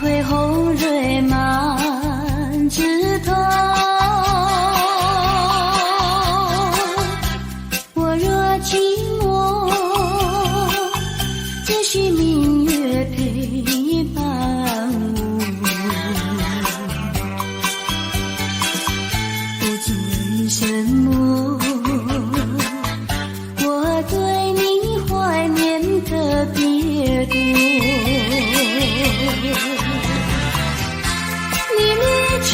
会红蕊满枝头。我若寂寞，只需明月陪伴我。不知为什么，我对你怀念特别多。你离去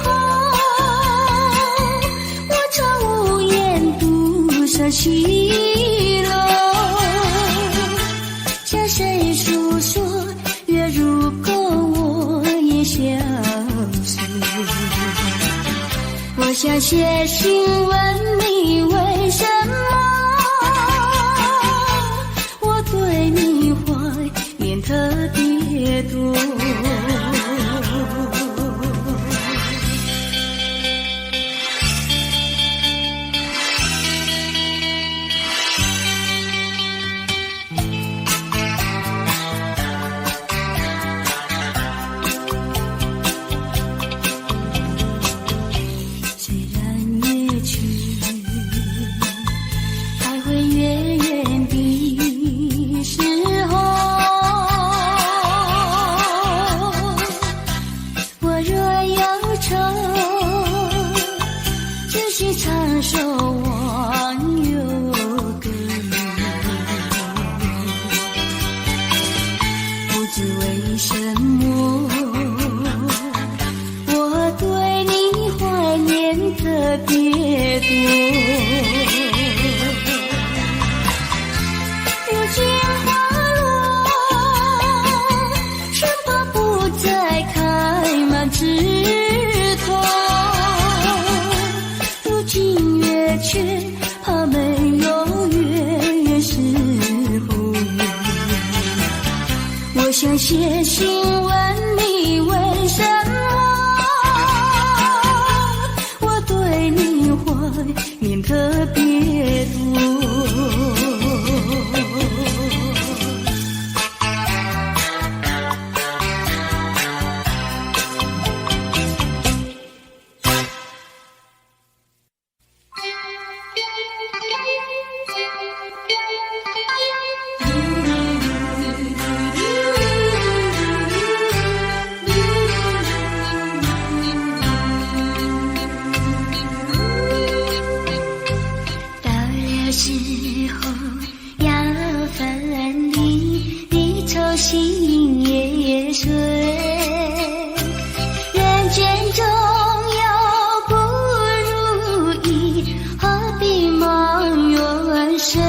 后，我常无言独上西楼。向谁诉说？月如钩，我也消失。我想写信问你为什么，我对你怀念特别多。唱首忘忧歌，不知为什么，我对你怀念特别多。如今花落，生怕不再开满枝头。却怕没有月时候，我想写信问你为什么，我对你怀念特别多。时候要分离，离愁心也碎。人间中有不如意，何必忙远水？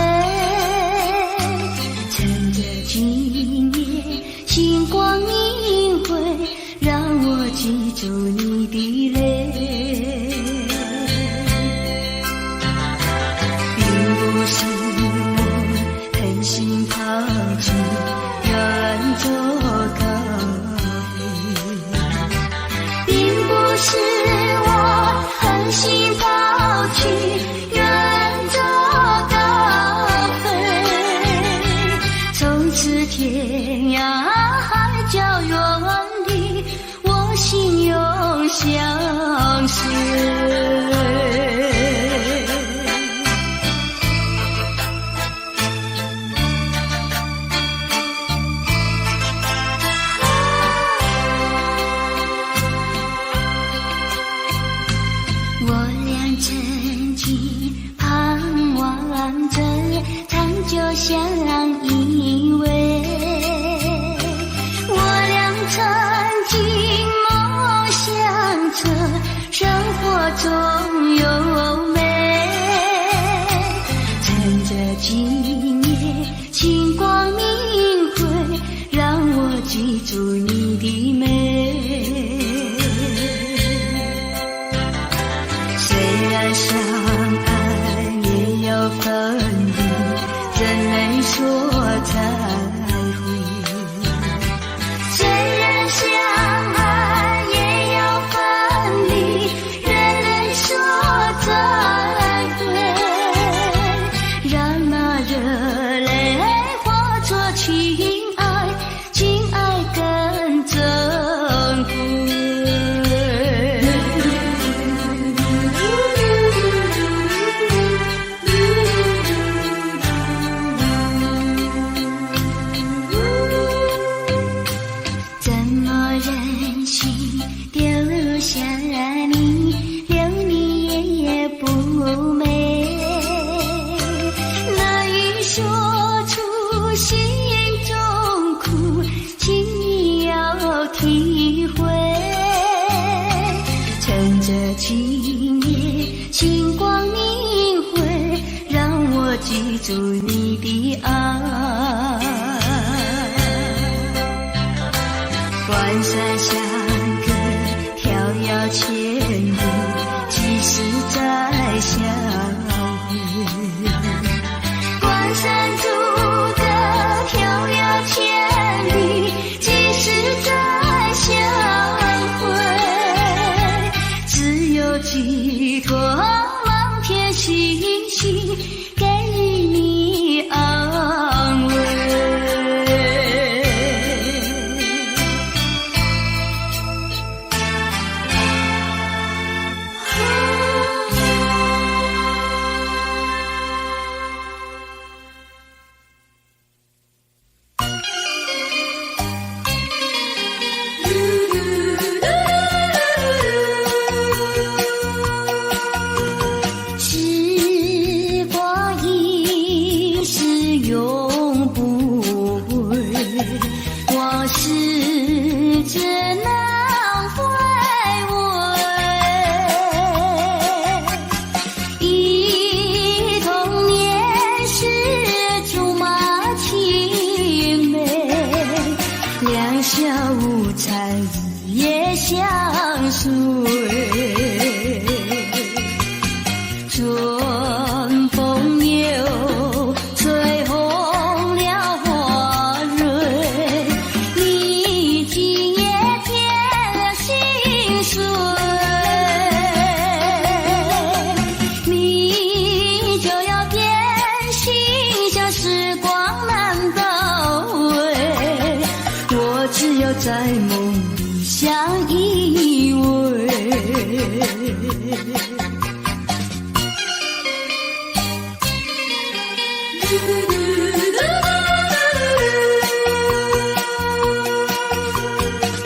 趁着今夜星光明辉，让我记住你的泪。不是我狠心抛弃，远走高飞，并不是我狠心抛弃，远走高飞。从此天涯海角远离，我心永相随。曾经盼望着长久相依偎，我俩曾经梦想着生活中有美。趁着今夜星光明辉，让我记住你的美。虽然相爱也要分离，怎能说再会？虽然相爱也要分离，怎能说再会？让那热泪化作情爱，情爱更体会。趁着今夜星光明辉，让我记住你的爱。关山相隔，迢遥千里，几时再相会？关山阻隔，迢遥千里，几时再相会？只有寄托满天星星，给予你安慰。时光一逝永不回，往事只能回味。忆童年时竹马青梅，两小无猜日夜相随。春风又吹红了花蕊，你今夜添了心碎。你就要变心，像时光难倒回，我只有在梦里相依偎。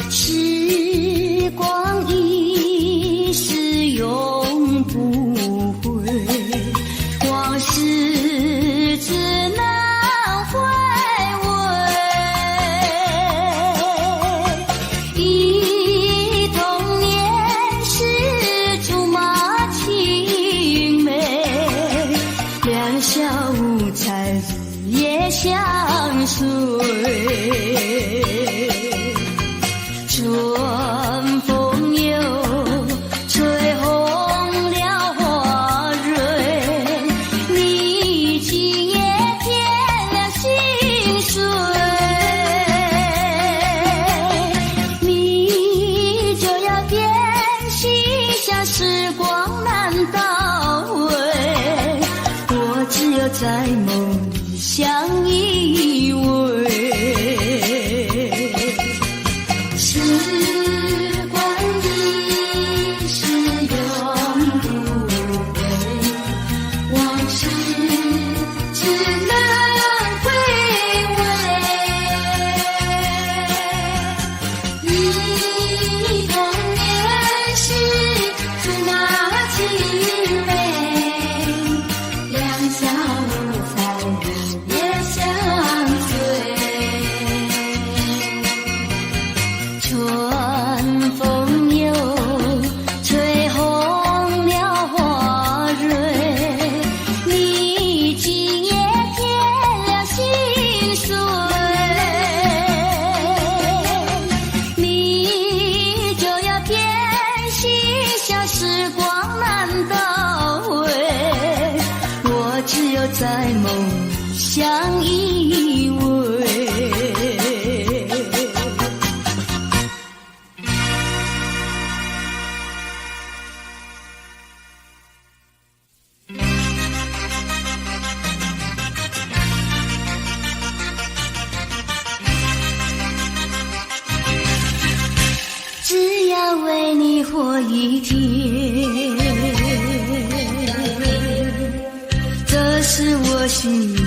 时光一逝永不回，往事只能回味。忆童年时竹马青梅，两小无猜日夜相随。春风又吹红了花蕊，你今夜添了心碎。你就要变心，像时光难倒回，我只有在梦里相依偎。时光一逝永不回，往事只能回味。忆童年时竹马青梅，两小无猜日夜相随。春风又吹红了花蕊，你今夜添了心碎。你就要变心，像时光难倒回，我只有在梦里相依偎。只要为你活一天，这是我心愿。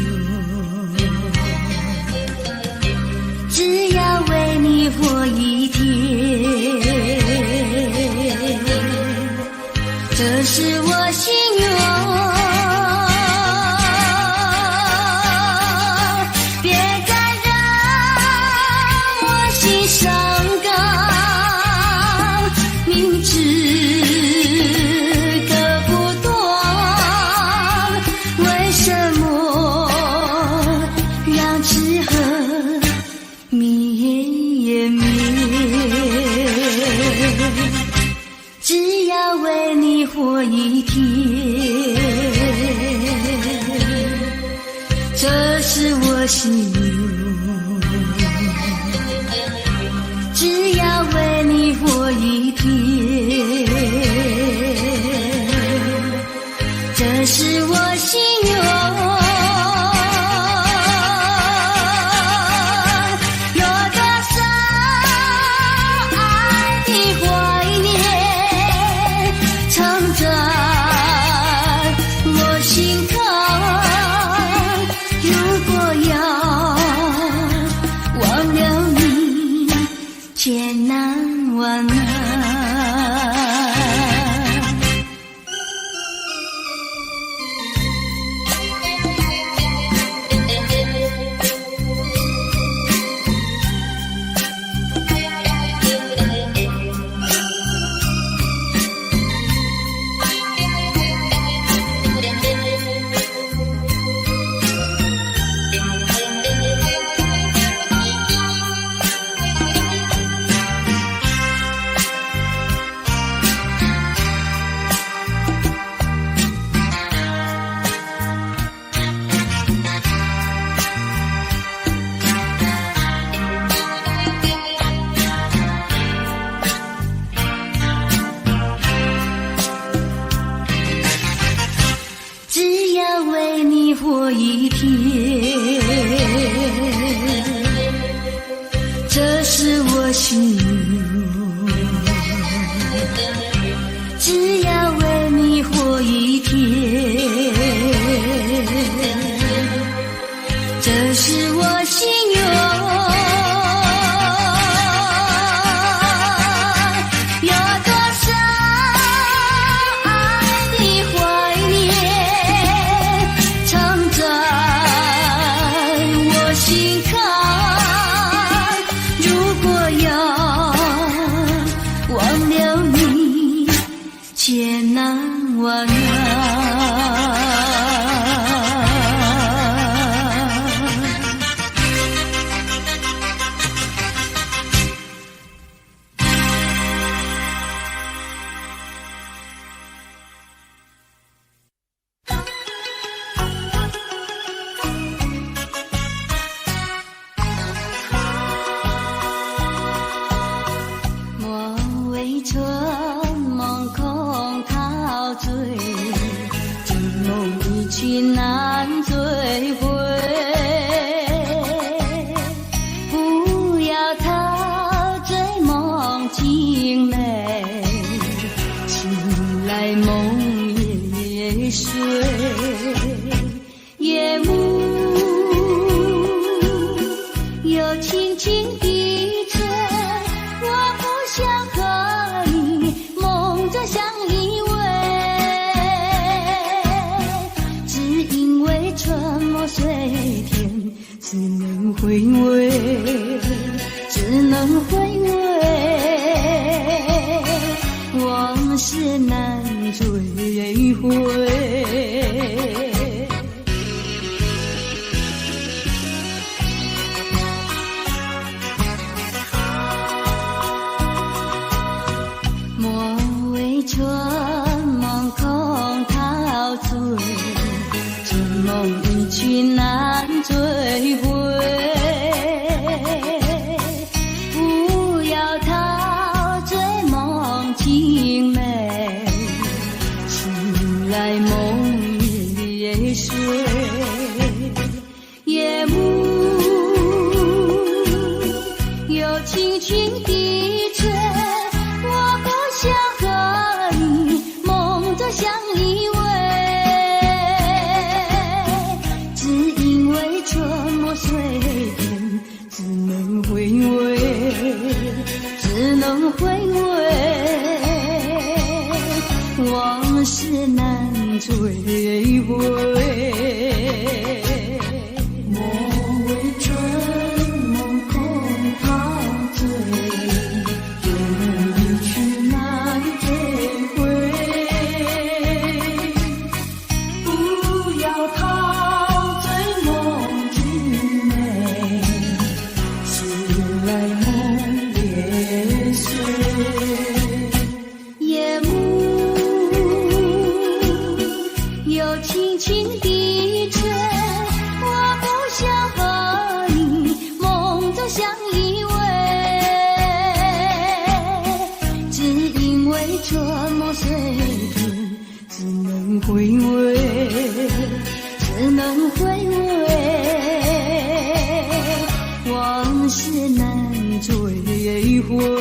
只要为你活一天，这是我心愿。别再让我心伤感。活一天，这是我心愿，只要为你活一天，这是我心愿。艰难万难，活一天，这是我心愿，只要为你活一天，这是我心愿。艰难万难，莫为春梦空陶醉，这梦一去难追回。不要陶醉梦境美，醒来梦也碎。夜幕又轻轻低垂，我不想和你梦着相依偎，只因为春末水天，只能回味，只能回味，往事难追回。春梦空陶醉，这梦一去难追回。不要陶醉梦境美，醒来梦也碎。夜幕又轻轻低垂，我不想相依偎，只因为春末水天，只能回味，只能回味，往事难追回。莫为春梦空陶醉，这梦一去难追回。迂回。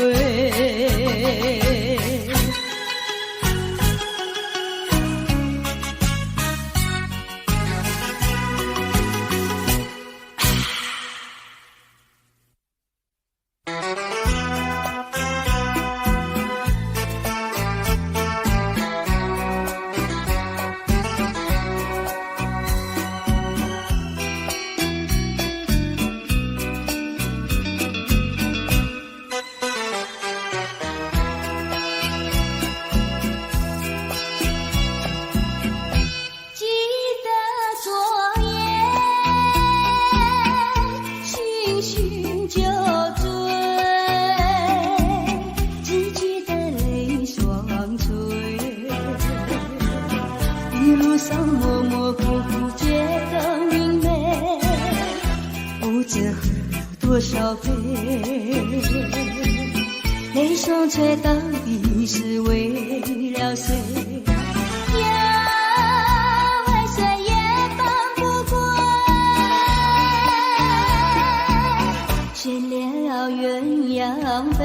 多少杯，泪双垂到底是为了谁？呀，为谁也放不过，悬了鸳鸯杯。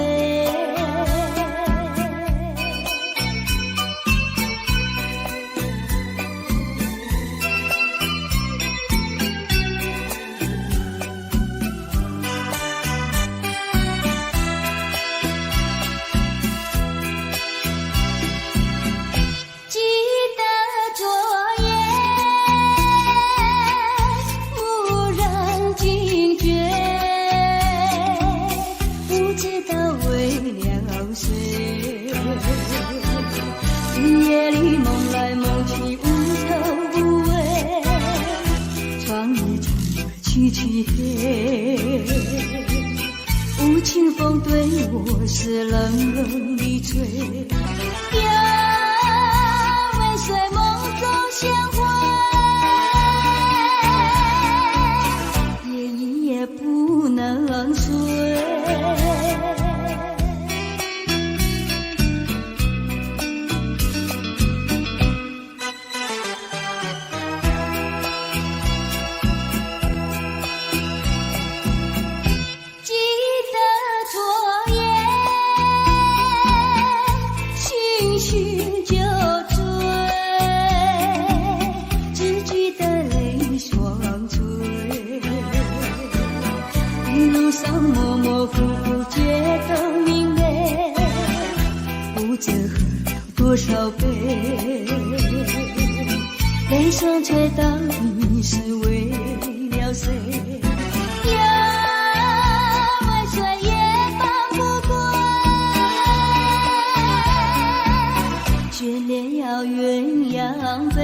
夜里梦来梦去无头无尾，窗里窗凄凄黑，无情风对我是冷冷的吹。呀，为谁梦中鲜花夜夜不能睡？模模糊糊觉得明媚，不知喝了多少杯，泪双垂到底是为了谁？呀，为谁也放不过，却连要鸳鸯杯。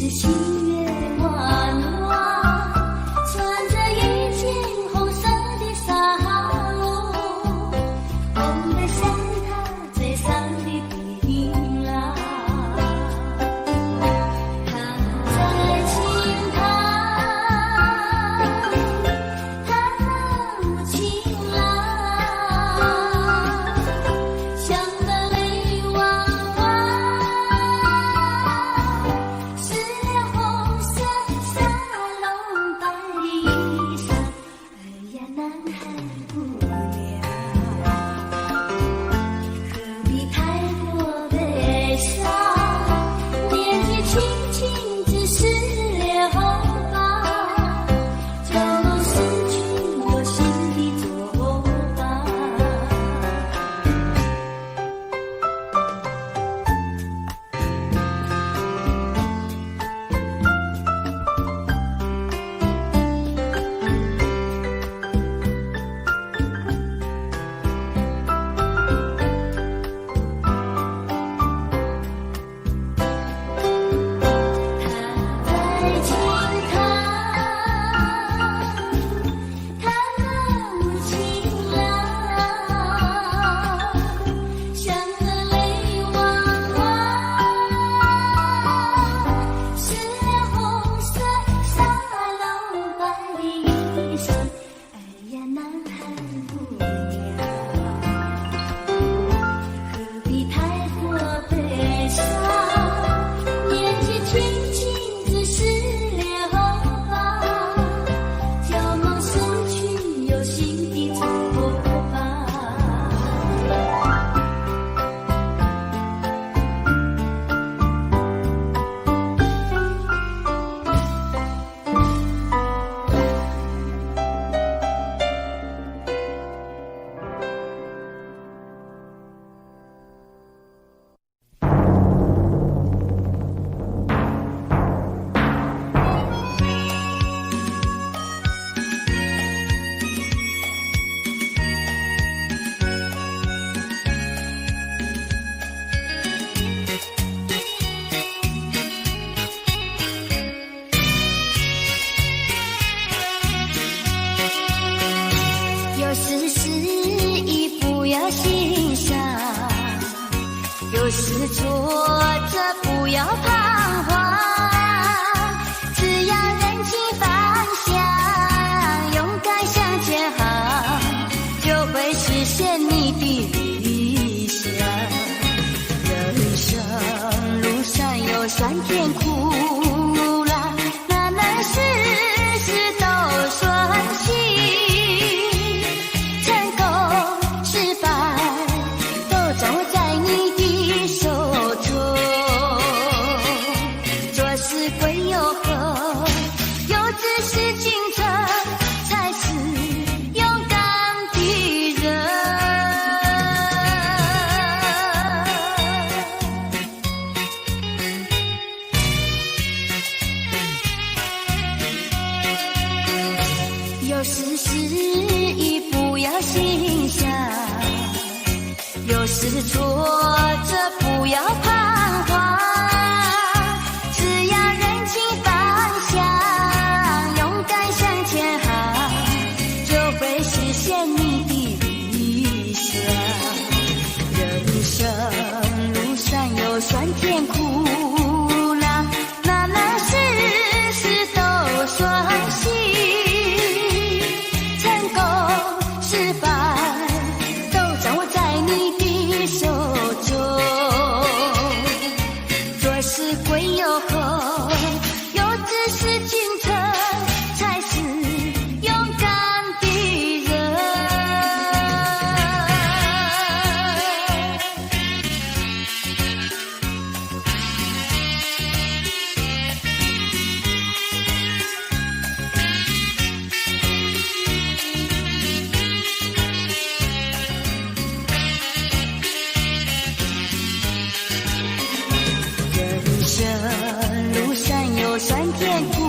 是心月弯弯，穿着一件红色的纱袄，红得像她嘴上的槟榔。她在轻弹，弹那么轻朗，像个泪汪汪，湿了红色纱笼白的衣裳。哎呀，男孩姑娘，何必太过悲伤？年纪轻轻只是留疤，就能失去我心的作伴。在轻弹，弹那么轻朗，像个泪汪汪，湿了红色纱笼白的衣裳。哎呀，男孩姑娘，何必太过悲伤？年纪轻轻只是留疤，就能失去有心的作伴。有时失意不要欣赏，有时挫折不要彷徨，只要认清方向，勇敢向前行，就会实现你的理想。人生路上有酸甜苦辣，哪能事事都顺心？成功失败都掌握在你的手中，做事归有何？有志是进程，才是勇敢的人。有时失意不要欣赏，有时挫折不要彷徨，只要认清方向，勇敢向前行，就会实现你的理想。人生路上有酸甜苦辣，哪能事事都顺心？成功失败都掌握在你的手中，做事归有何？有志是进程，才是勇敢的人。人生路上有酸甜苦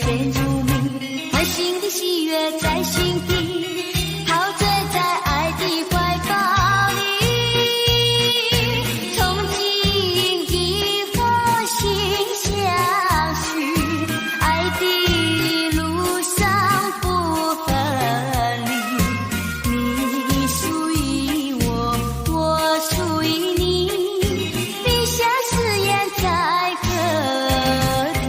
甜如蜜，欢欣的喜悦在心底，陶醉在爱的怀抱里，憧憬一颗心相许，爱的路上不分离，你属于我，我属于你，笔下誓言才可听。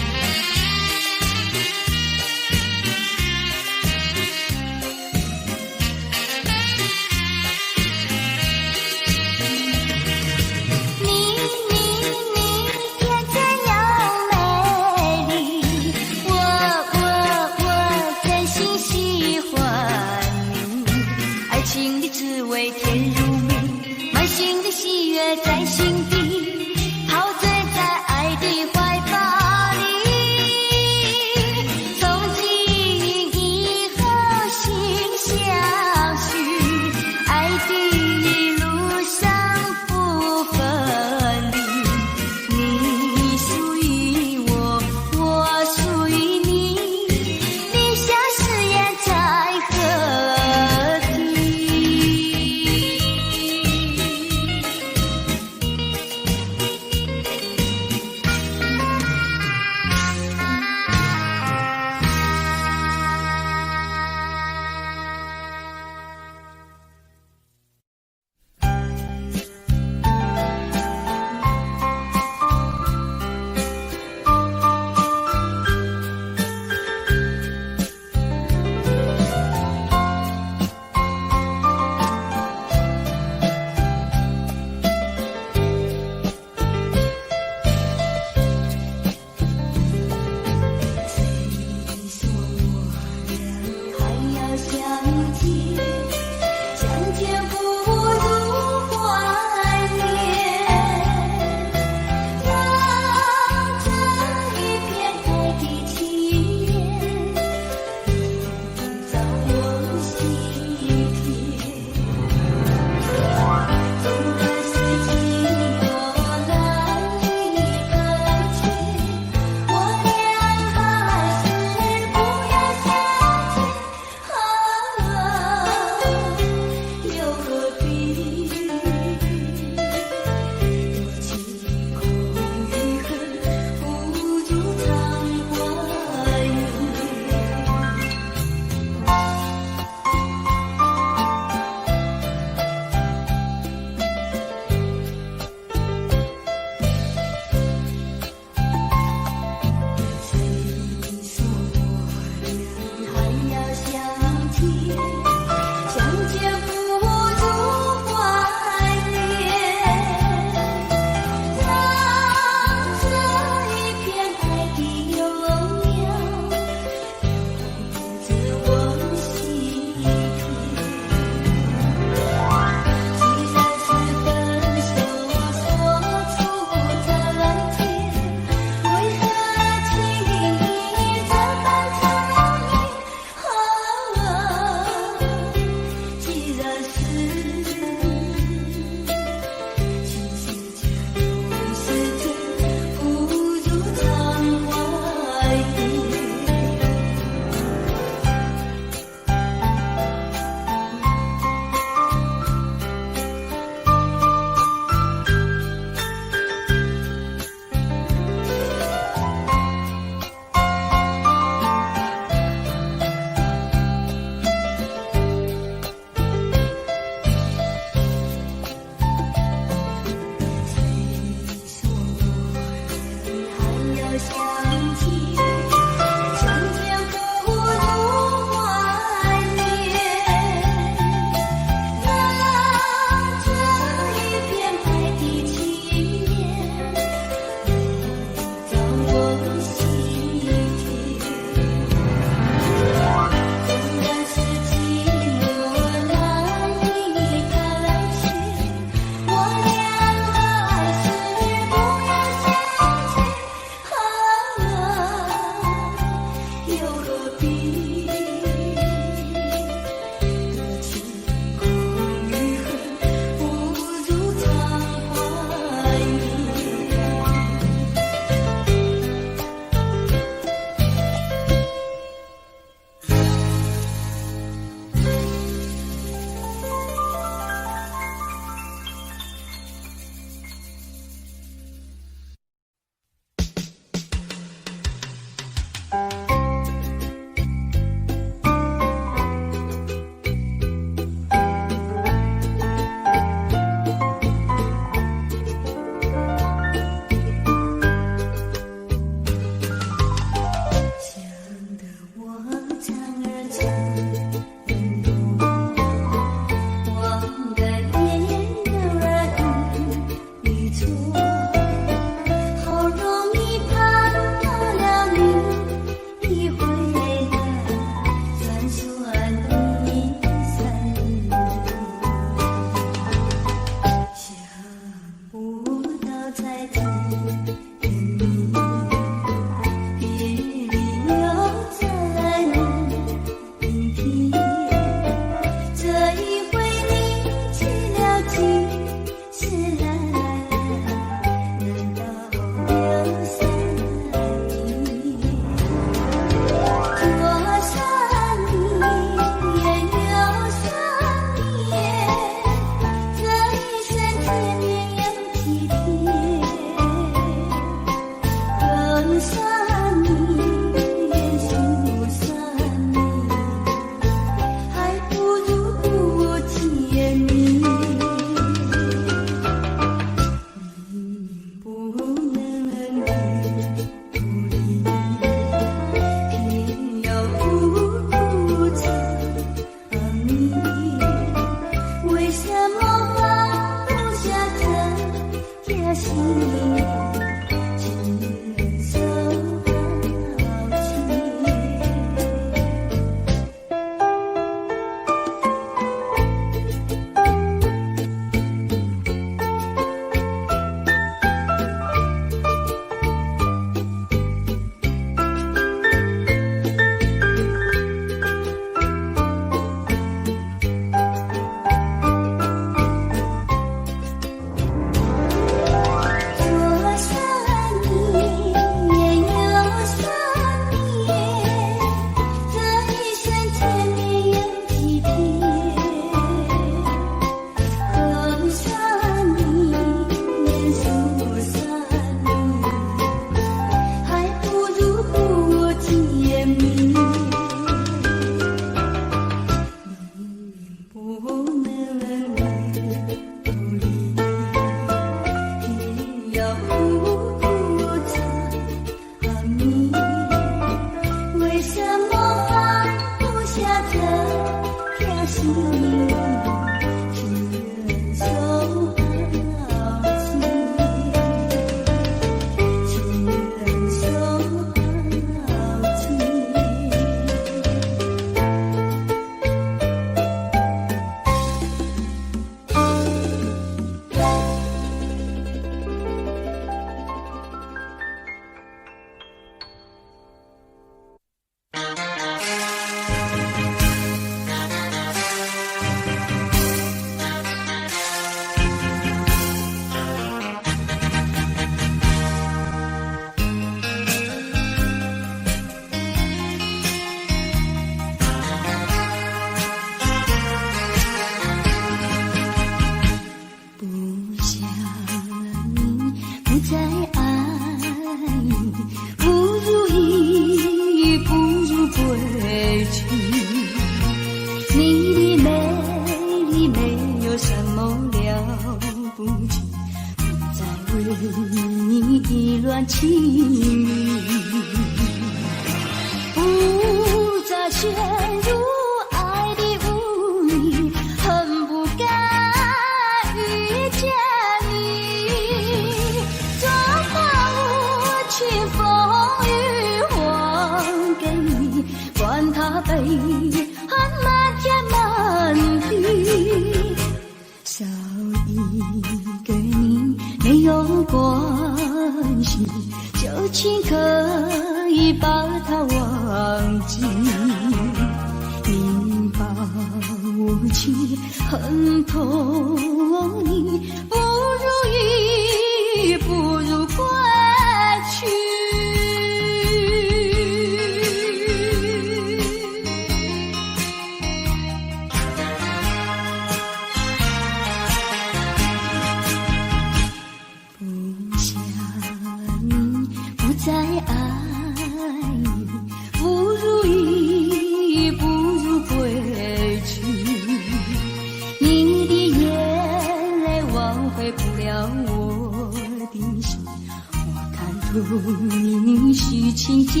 你虚情假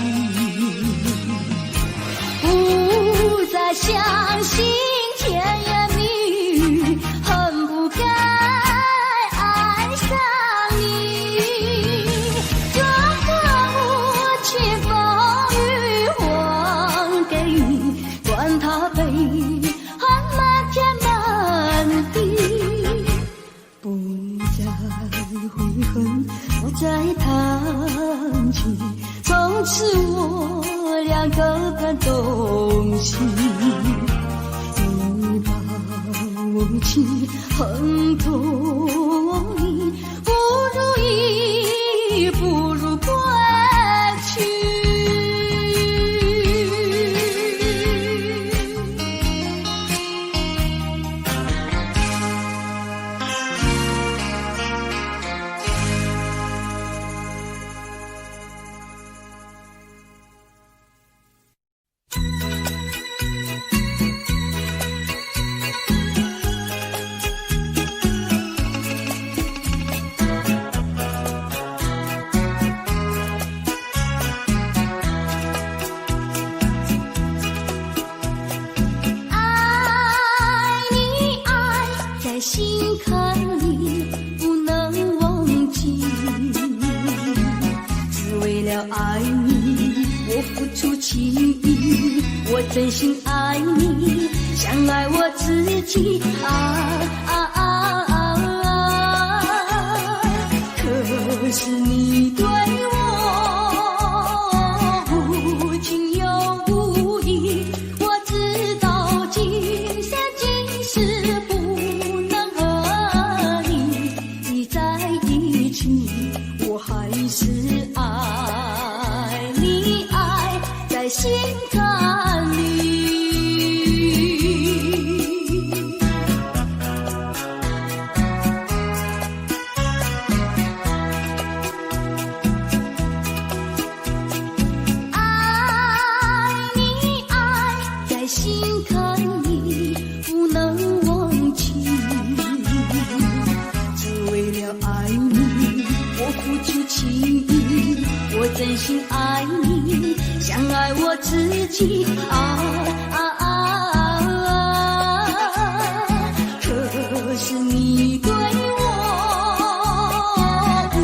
意。相信甜言蜜语，恨不该爱上你。装作无情风雨还给你，管他悲恨漫天漫地，不再悔恨，不再叹气。从此我俩各奔东西，你把我情恨透你，不如意不如归去。心坎里不能忘记，只为了爱你，我付出情意，我真心爱你，像爱我自己。可是你对我无情又无义，我知道今生今世不我还是爱你，爱在心坎里。爱你，爱在心坎里，不能忘记，只为了爱你。我付出情意，我真心爱你，像爱我自己。可是你对我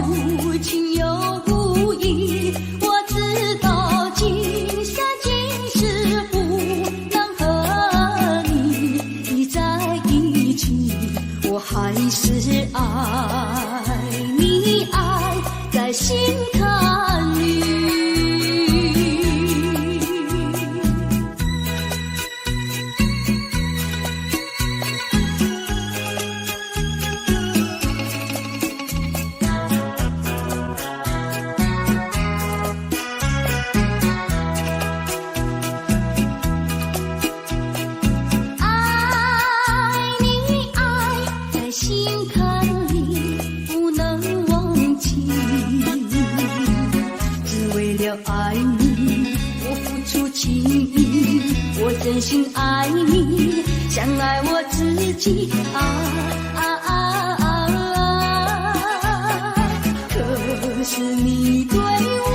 无情又无义，我知道今生今世不能和你在一起，我还是爱你，爱在心坎里。爱你，爱在心坎里，不能忘记，只为了爱你，我付出情意，我真心爱你，像爱我自己。可是你对我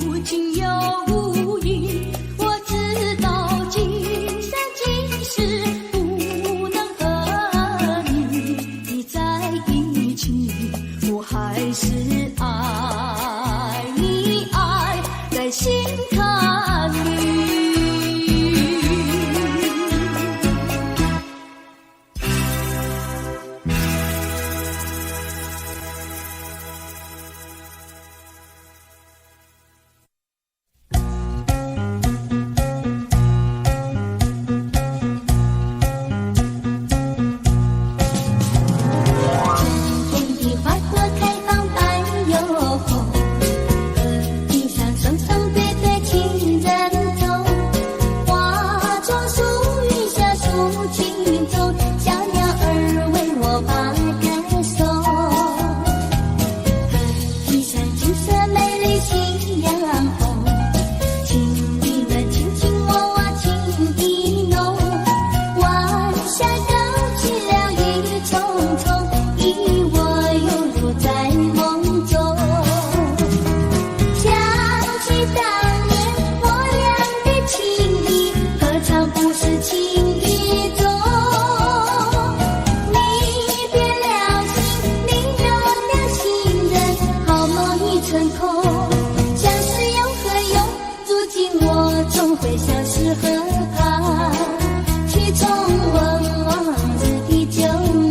无情又无义，我知道今生今世不能和你在一起，我还是爱你，爱在心坎里。地上双双对对情人总会消失河畔，去重温往日的旧梦。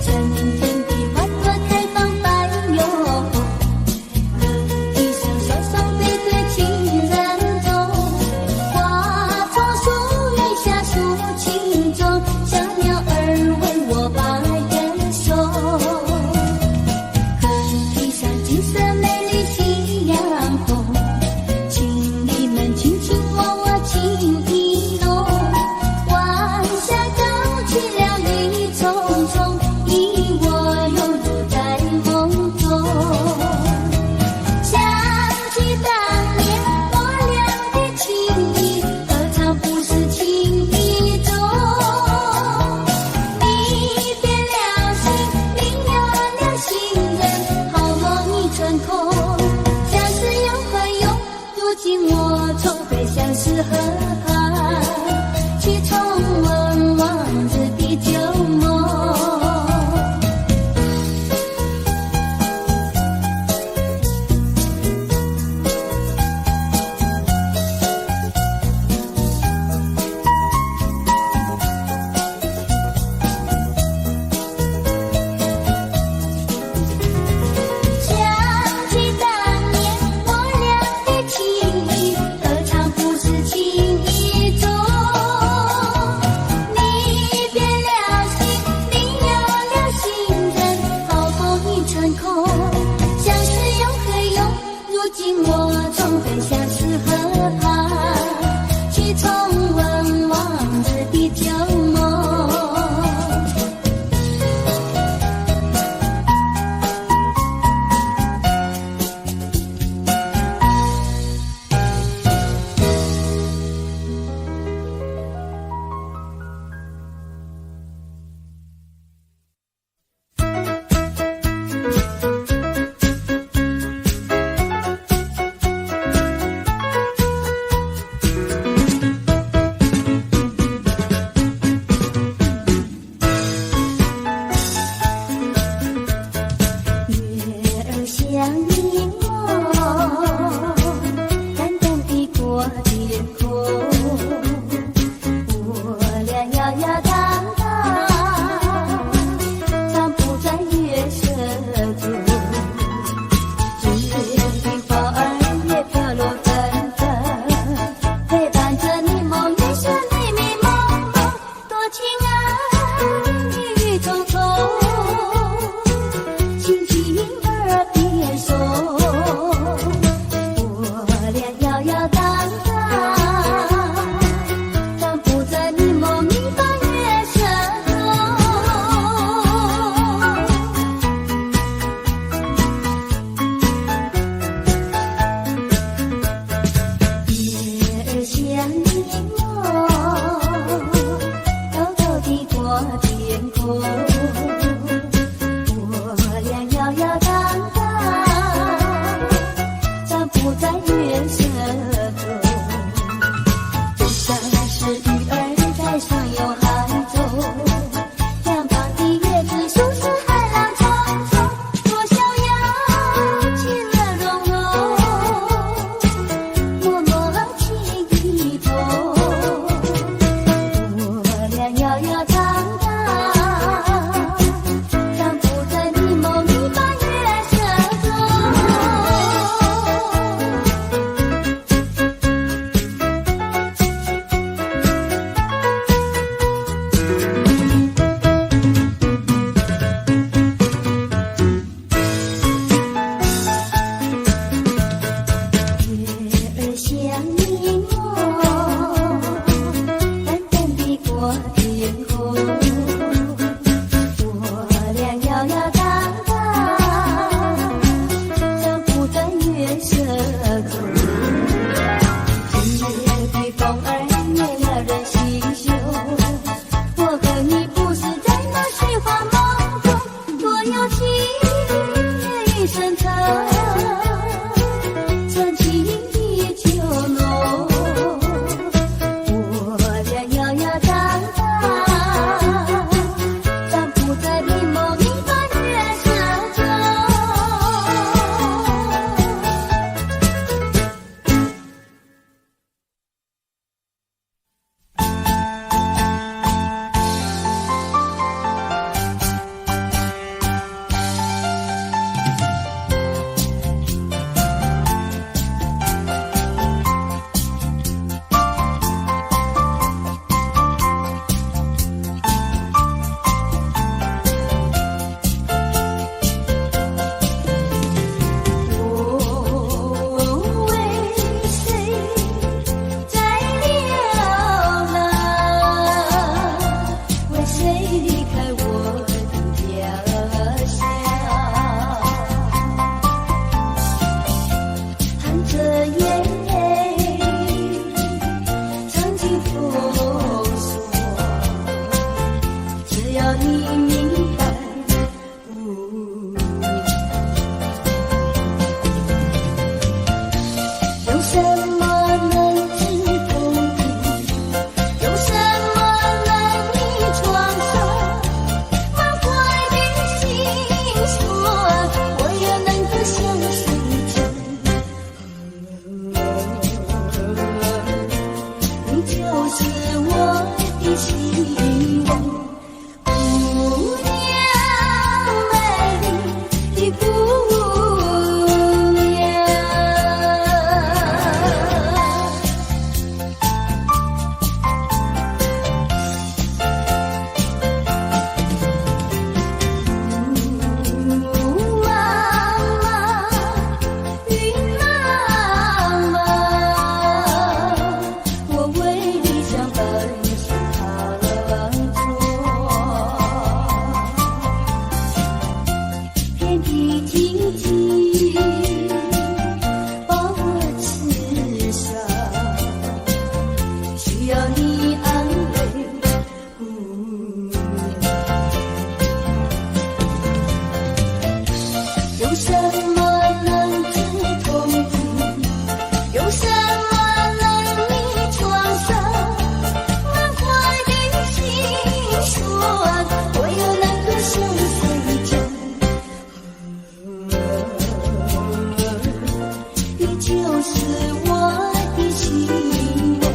春天的花朵开放百有红，一声双双背对情人中，花草树荫下抒情中，小鸟儿为我把歌颂。河堤上金色美丽夕阳红，情侣们轻轻往我情意浓，晚霞高起了一重重，引我融入在梦中。想起当年我俩的情谊，何尝不是情意中。离别了心，另有了心人，好梦已成空。相思又何用？如今我总会相思河畔，去重温往日的旧梦。想起当年我俩的情谊，何尝不是情意中。离别了心，另有了心人，好梦已成空。相思又何用？如今我总会相思河畔，去重温往日的旧梦。月儿像你我，感动的过天空，我俩摇摇荡荡，散步在月色中。只听花儿也飘落纷纷，陪伴着你梦里是迷迷蒙蒙，多情啊，蜜语重重。轻轻耳边说，我俩摇摇荡荡，散步在你梦里的月色中。月儿像你我，偷偷地过天空。我俩摇摇荡荡，散步在月色中。就像是鱼儿在上游航走，两旁的叶子树是海浪匆匆，多逍遥，其乐融融，默默情意重。我俩摇摇荡荡，散步在你梦里的月色中。什么能治痛苦？有什么能医创伤？满怀的心酸，我也能够相随着。你就是我的希望。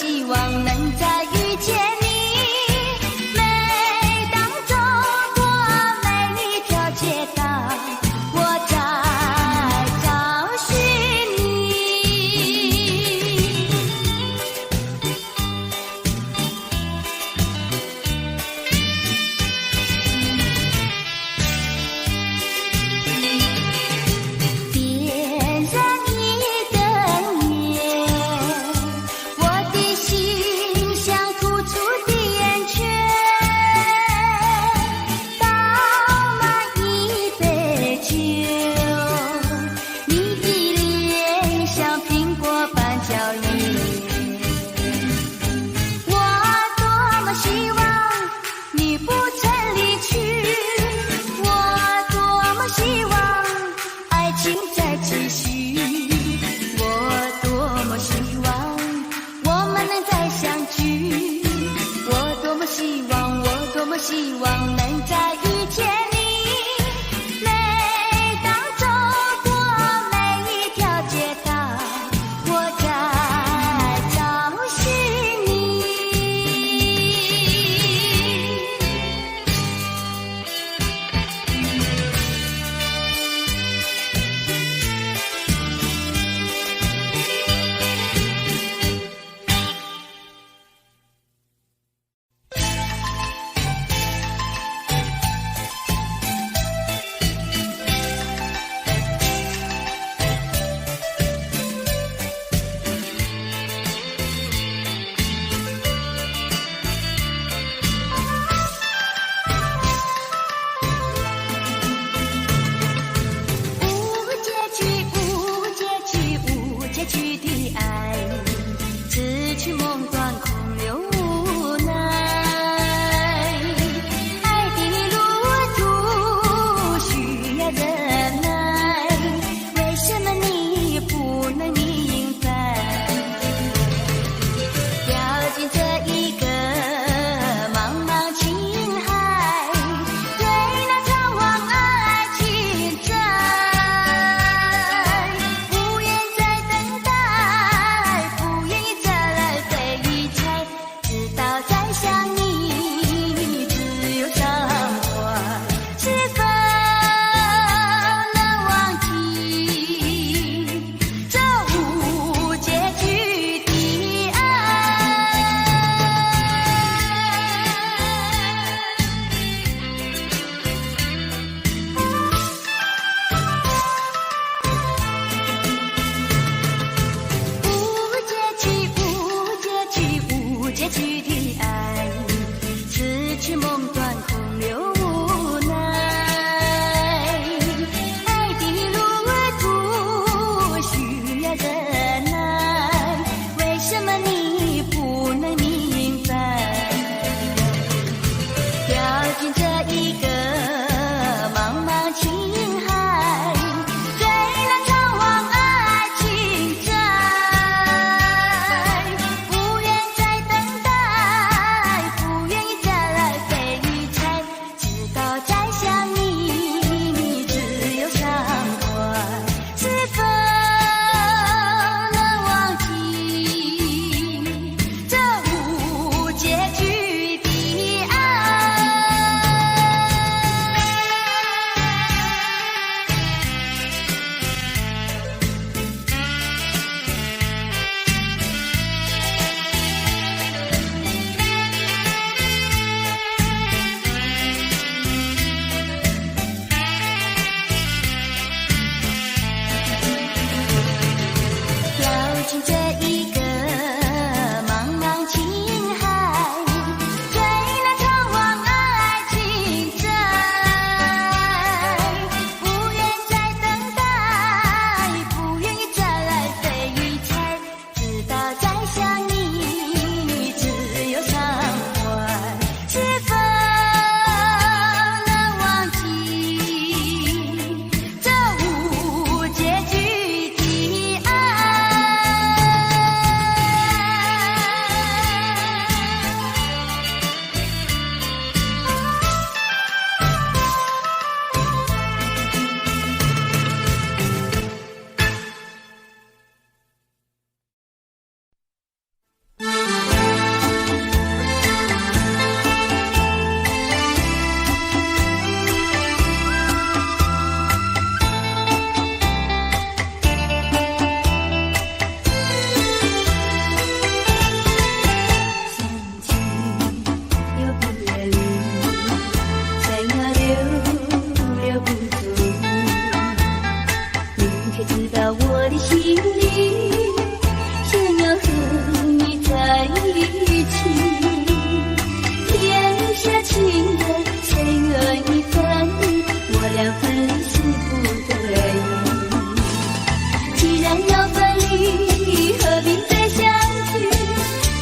希望能再遇见你。每当走过每一条街道，我在找寻你。点燃一灯烟，我的心像突出的圆圈，倒满一杯酒，你的脸像苹果般娇艳。我多么希望你不曾离去，我多么希望爱情在继续，我多么希望我们能再相聚，我多么希望，我多么希望能再遇见你。每当走过每一条街道，我在找寻你。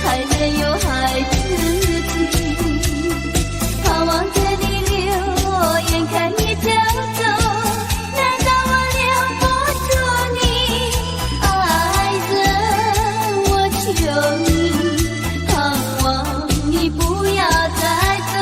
还任由孩子气，盼望着你留，眼看你就走，难道我留不住你？爱人，我求你，盼望你不要再走。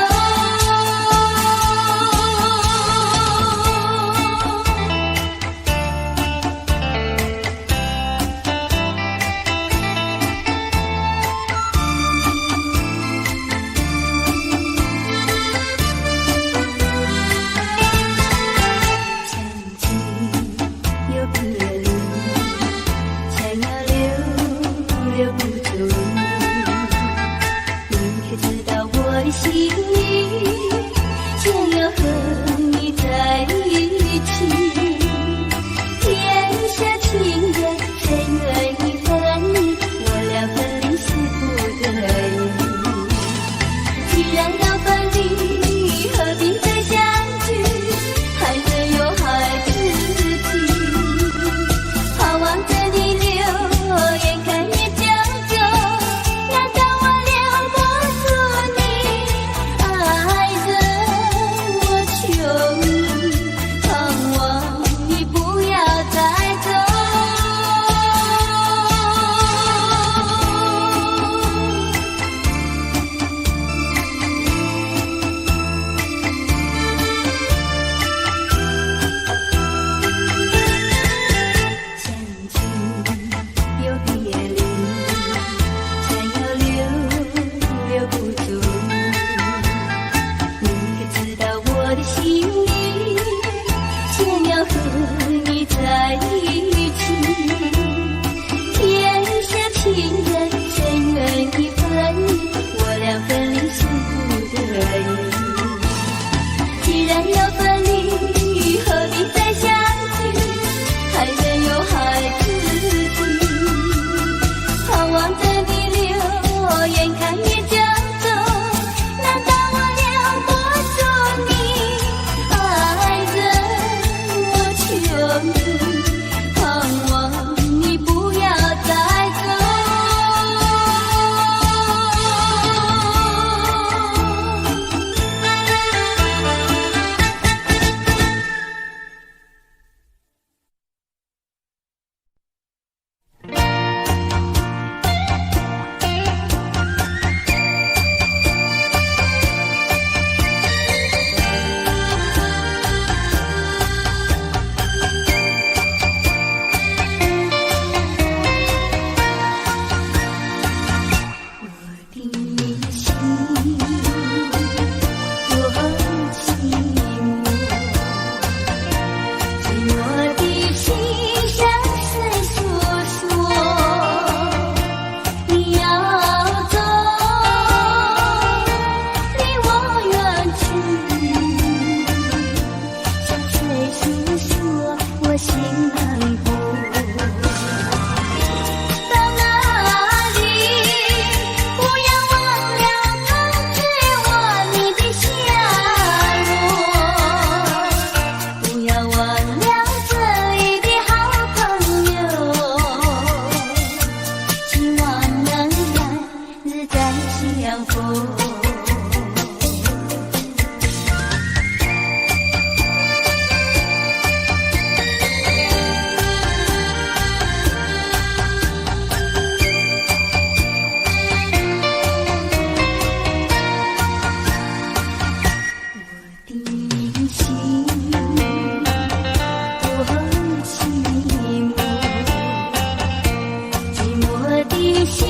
心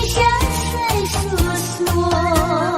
相随诉说。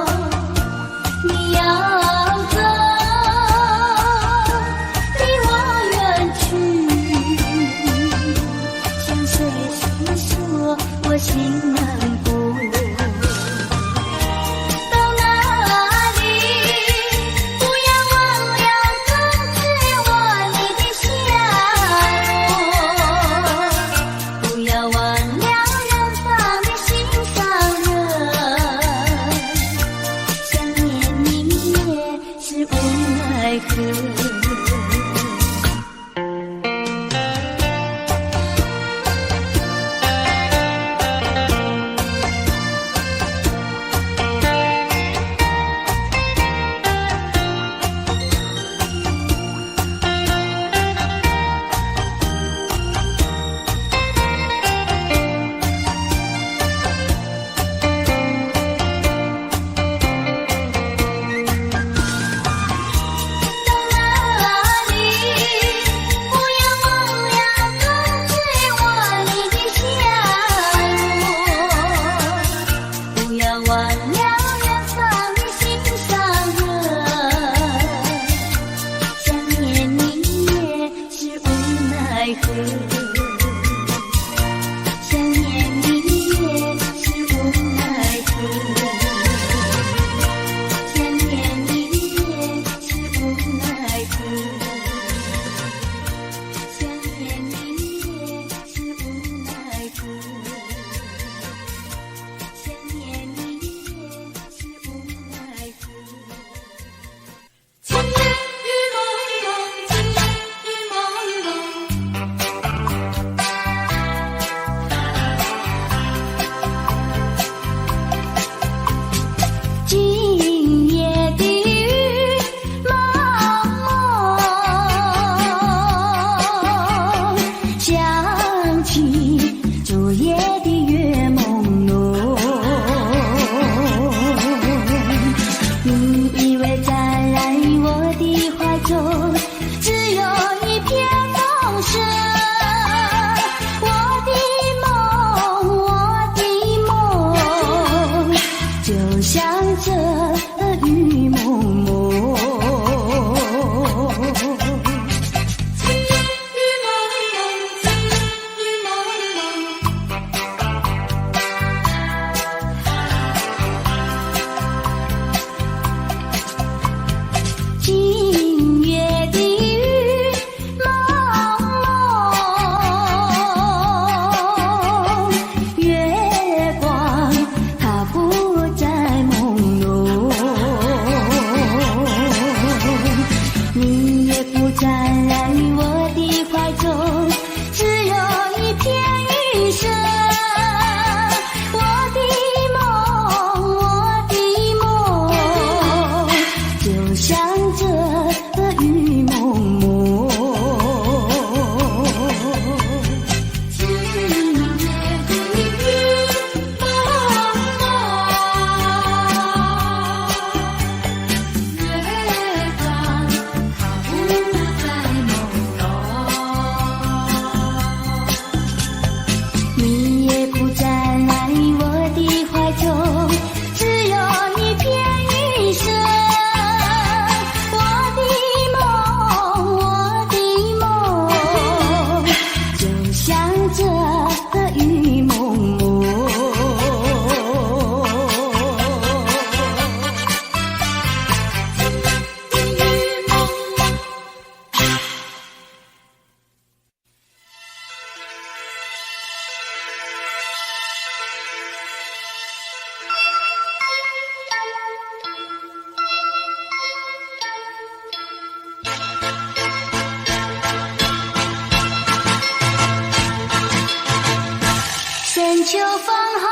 秋风红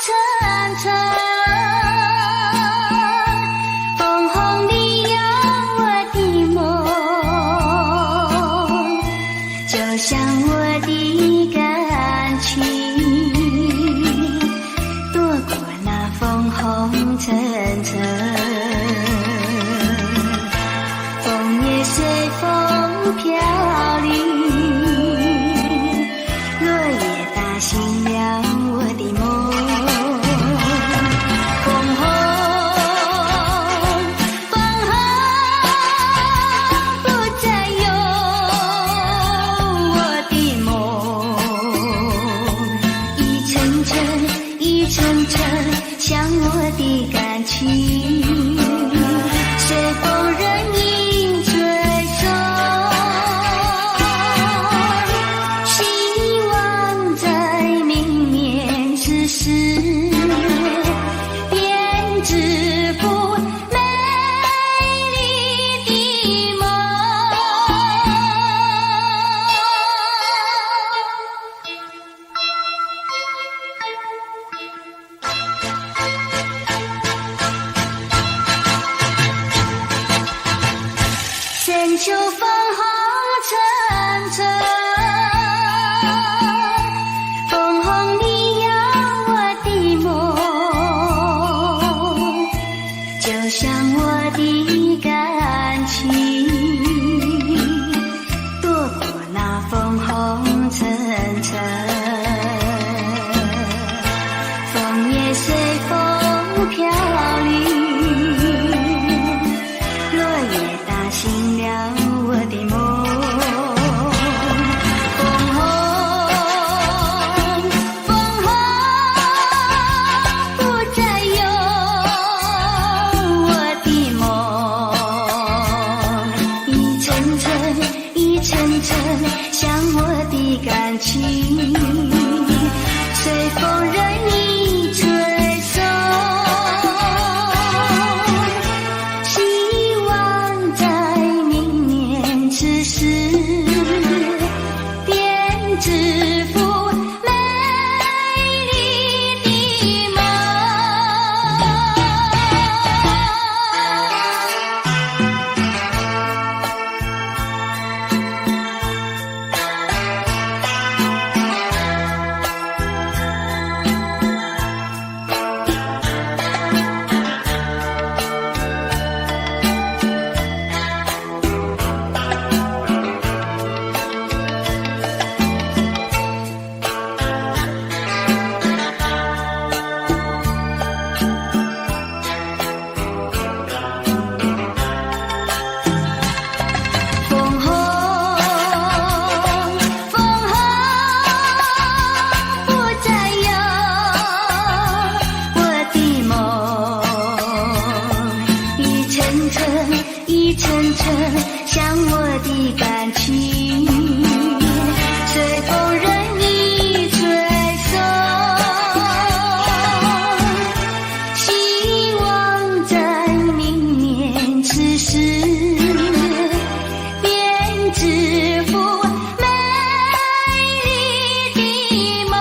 尘尘，枫红里有我的梦，就像我的感情，躲过那枫红尘尘，枫叶随风飘零。醒了我的梦，枫红，枫红不再有我的梦，一层层，一层层，像我的感情，随风任意吹送。是编织出美丽的梦。深秋风红尘尘，枫红里就像我的感情，躲过那枫红尘尘，枫叶随风飘零，落叶打醒了我的梦。层层像我的感情，随风任意吹送，希望在明年此时编织出美丽的梦。一层层像我的感情，随风任意吹送，希望在明年此时编织出美丽的梦。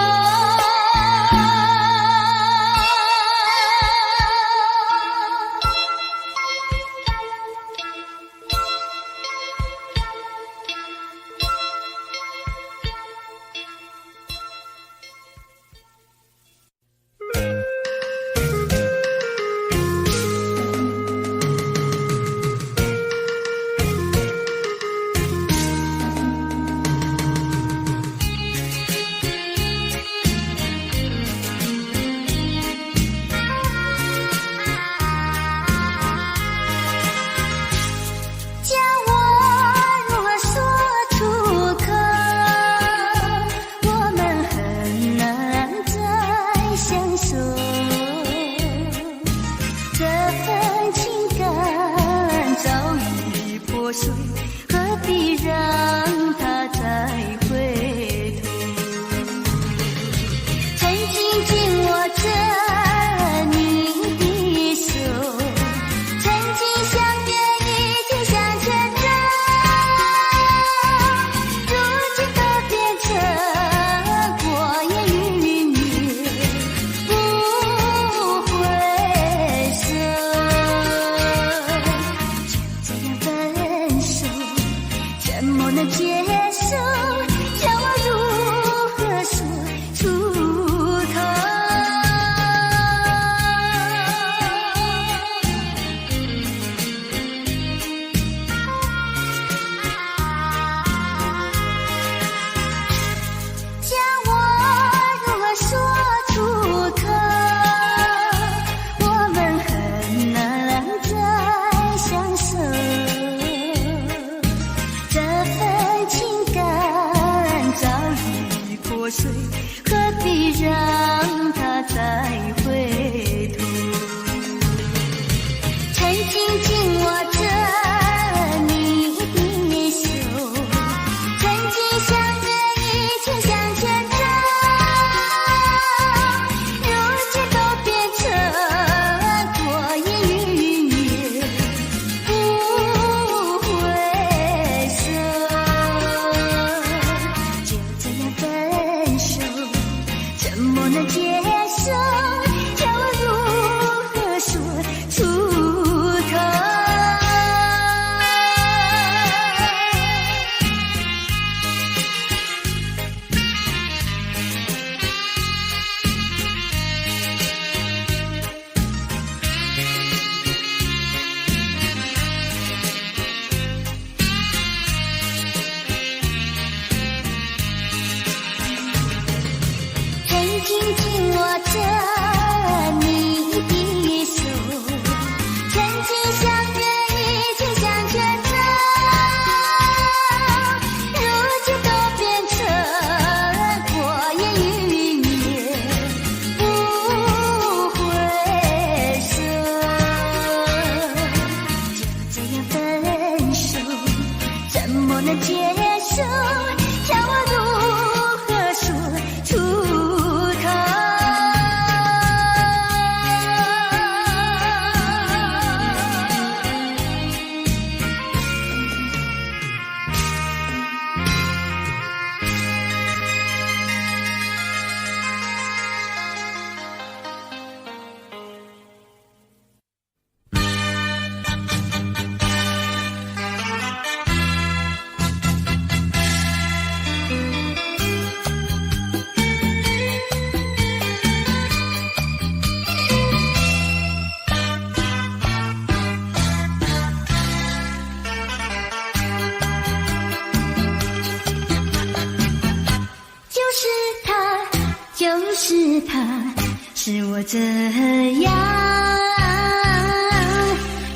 这样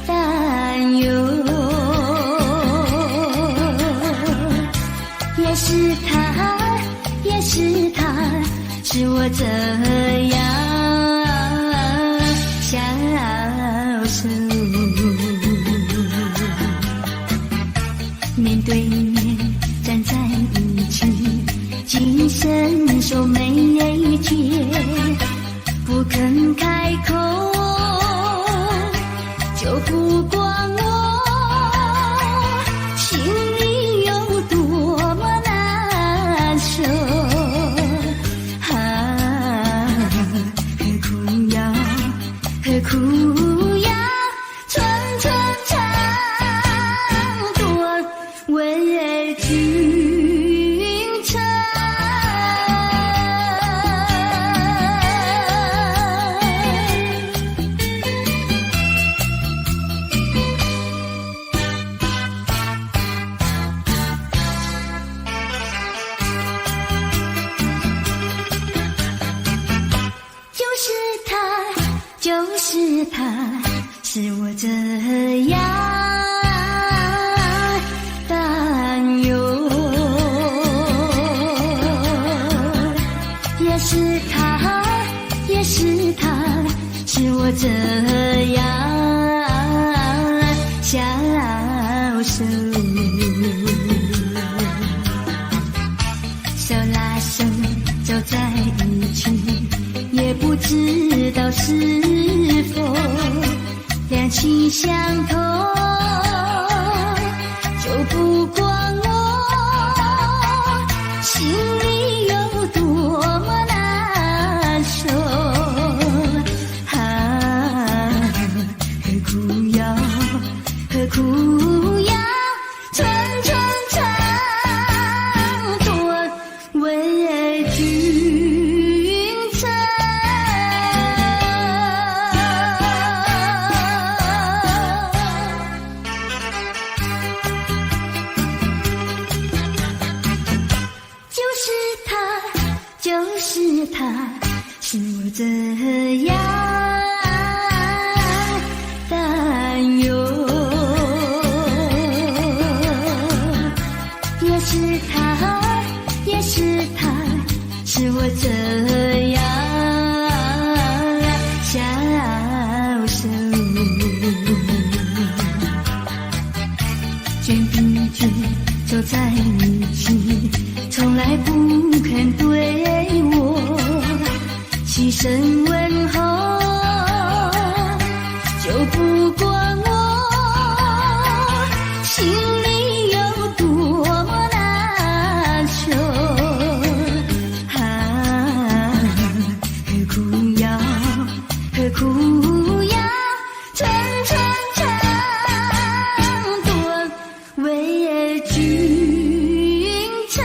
担忧，也是他，也是他，使我这样消瘦。面对面站在一起，紧伸手没觉，不肯开口，就不管我心里有多么难受。何苦要，何苦要寸寸长多为君称。就是他，使我这样担忧，也是他，也是他，使我这样消瘦。手拉手走在一起，也不知道是否两情相投，就不管我心里有多么难受。何苦要，何苦要寸寸长多为君称。就是他，使我这样担忧，也是他，也是他，使我这样消瘦。卷并卷走在一起，从来不肯对我起身问候，就不管我心里有多么难受。何苦要，何苦要寸寸长多为君称。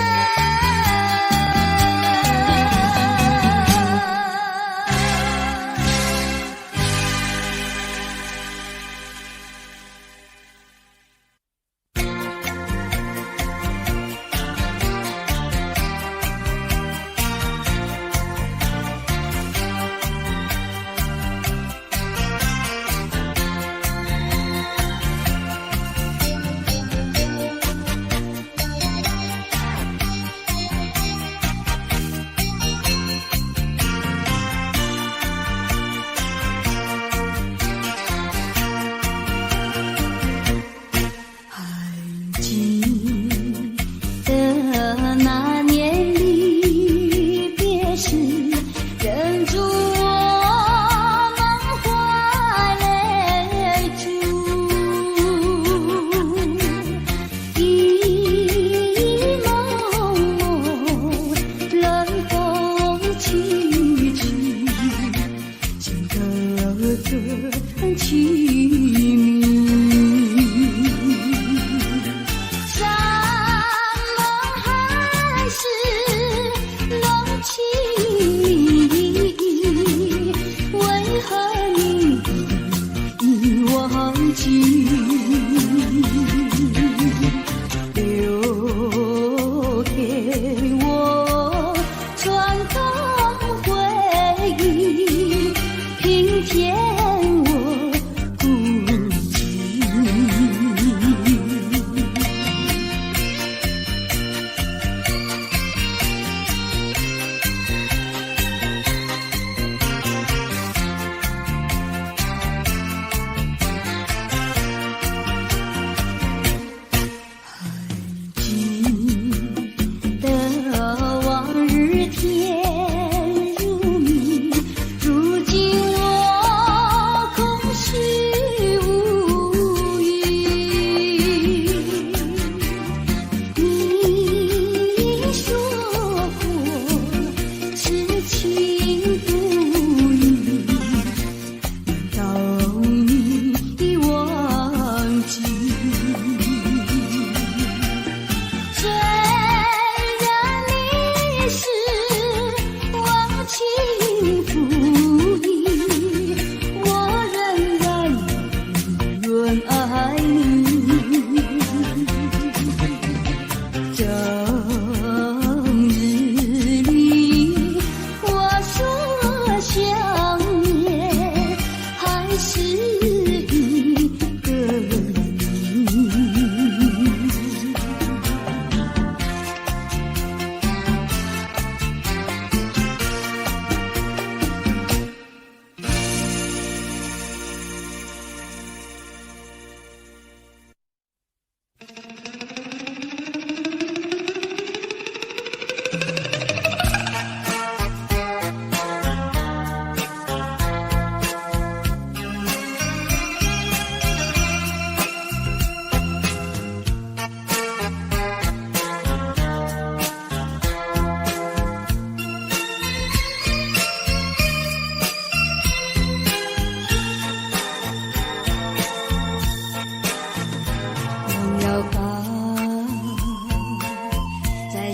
是一个你。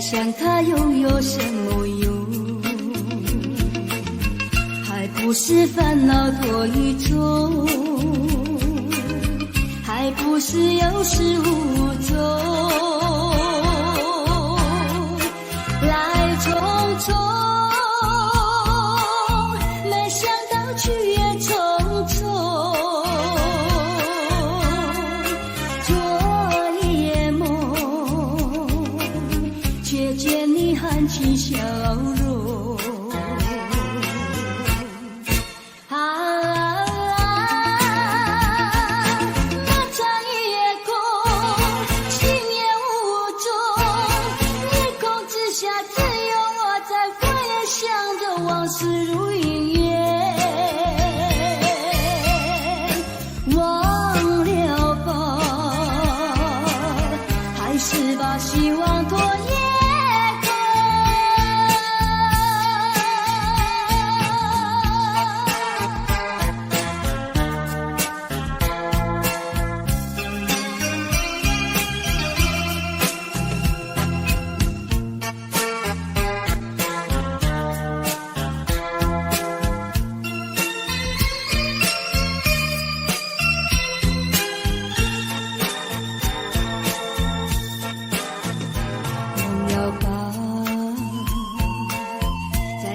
想他又有什么用？还不是烦恼多一种，还不是有始无终，来匆匆，没想到去也匆匆。含情笑容，那场夜空，情也无踪，夜空之下只有我在回想着往事如云烟，忘了吧，还是把希望拖延。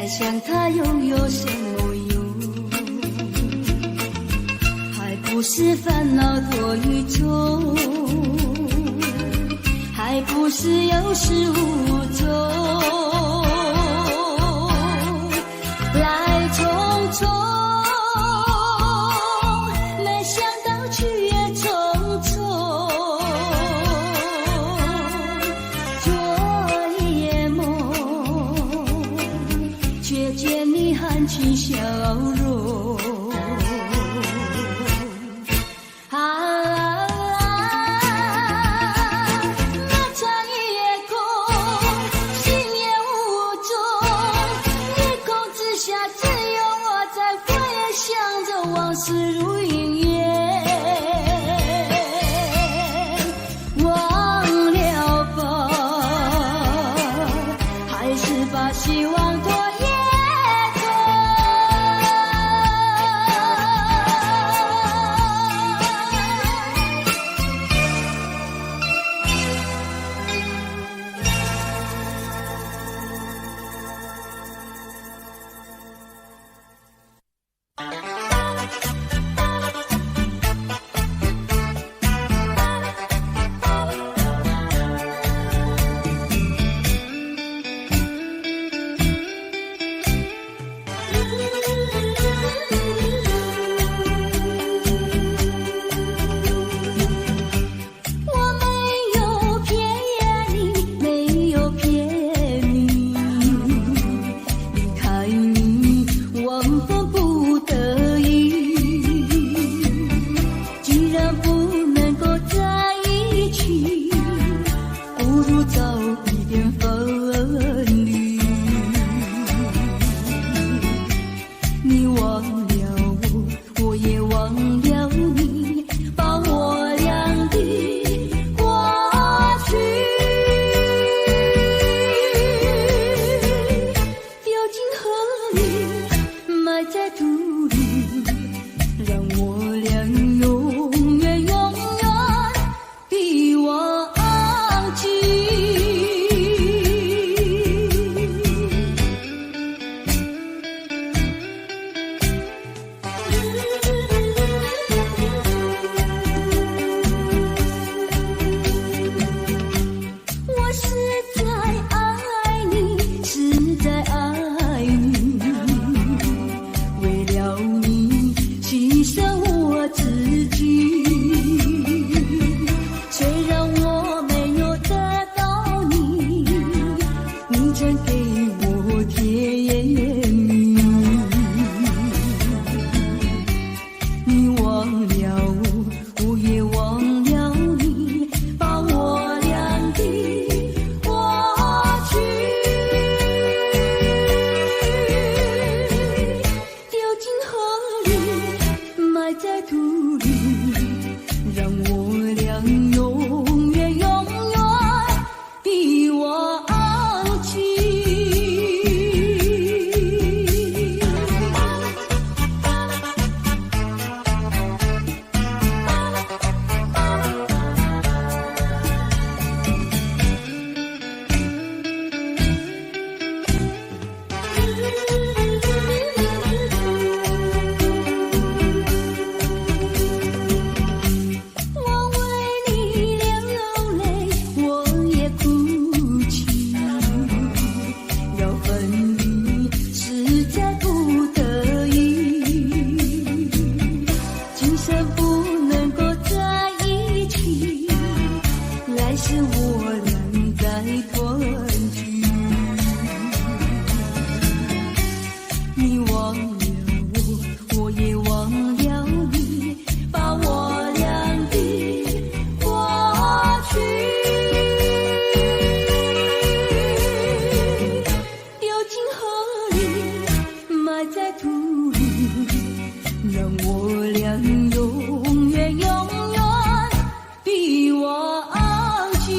想他又有什么用？还不是烦恼多一种，还不是有始无终，来匆匆，没想到去也匆匆。却见你含情笑容，那场夜空，情也无踪，夜空之下只有我在回想着往事如云烟，忘了吧，还是把希望拖延。己。虽然我没有得到你，你曾给我甜蜜。你忘了我，我也忘了你，把我俩的过去丢进河里，埋在土里，让我俩永远永远比忘记。我为你流泪，我也哭泣，要分离实在不得已，今生不能够在一起，来世我俩再团聚。你忘了我，我也忘了你，把我俩的过去丢进河里，埋在土里，让我俩永远永远比忘记。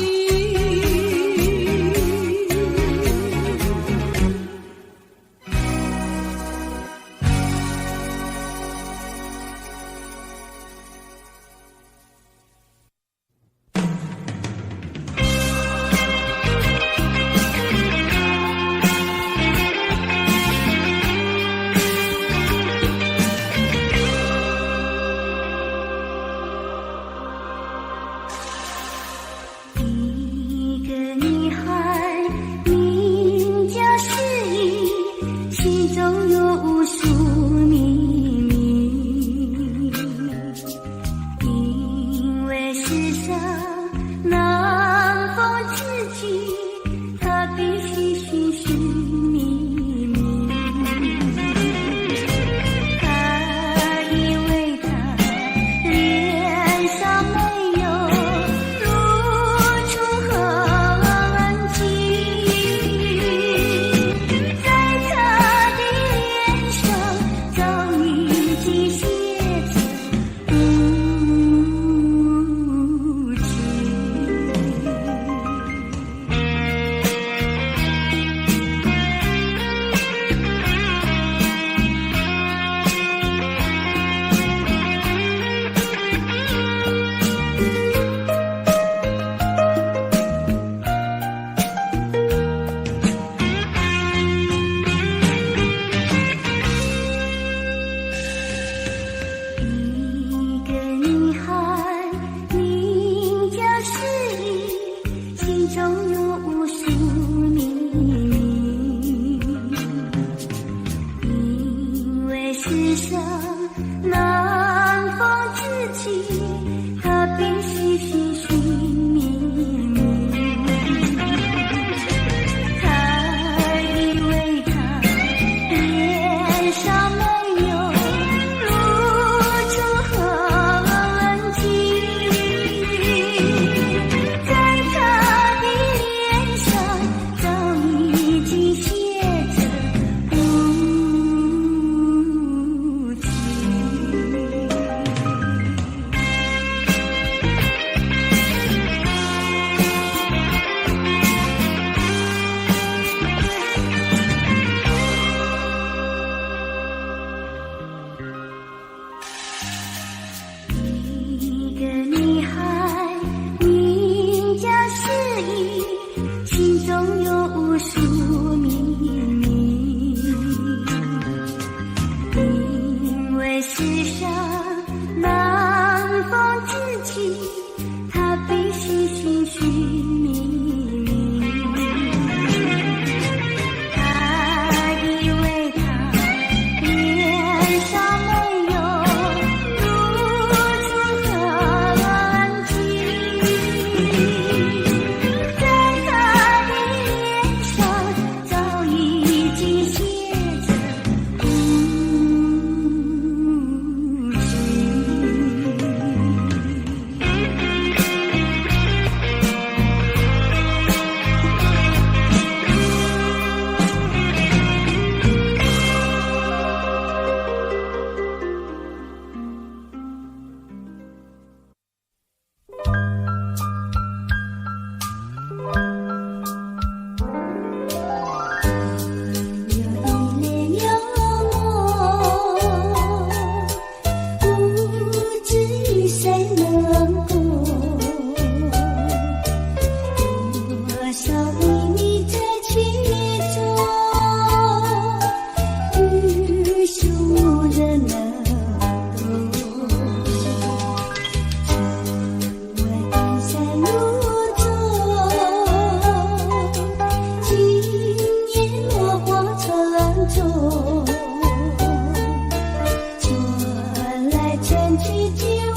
全曲居无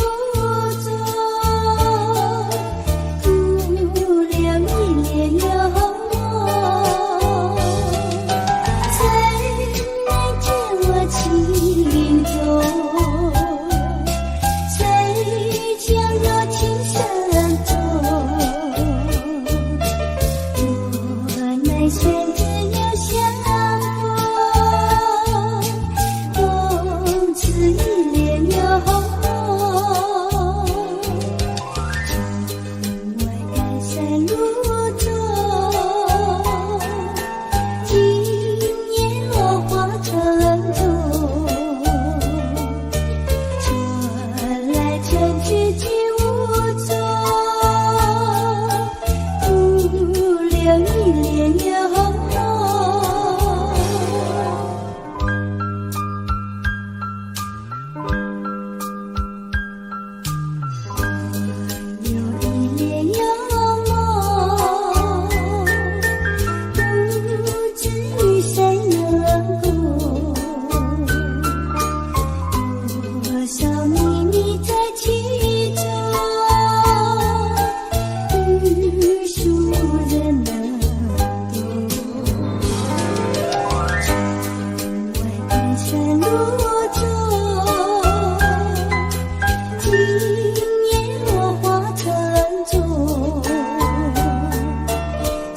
踪，徒留一帘幽梦，怎奈知我情重，谁将若情深重，我乃宣之又相逢，共此一帘幽梦，城外看山路中，今夜落花城中，春来春去居无踪，徒留一帘幽梦。有一帘幽梦，不知与谁能共，多少秘密在其中，欲书人能懂。城外看山路中，今夜落花城中，春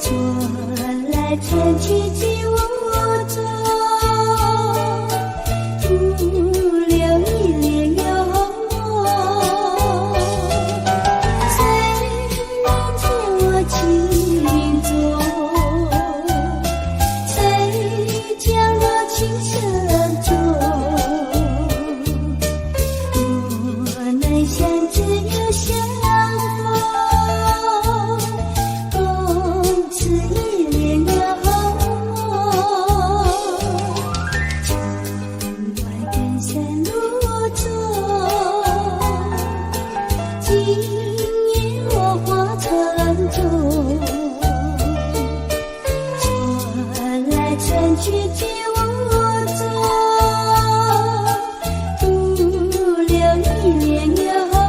来春去居无踪，徒留一帘幽梦，谁能知我情重，谁将若情深重，我乃相知又相逢，共此一帘幽梦，城外看山路中，今夜落花城中，春来春去居无踪，徒留一帘幽梦。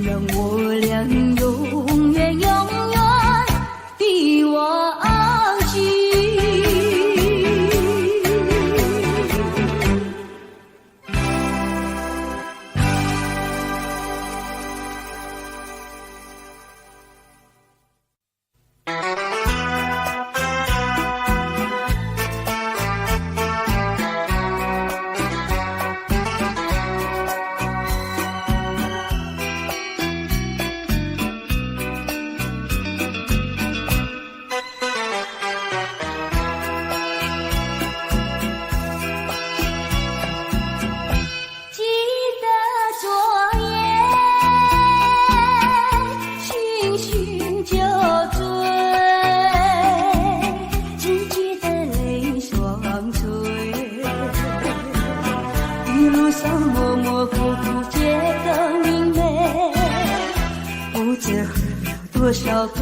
让我俩永远永远的忘记。多少杯，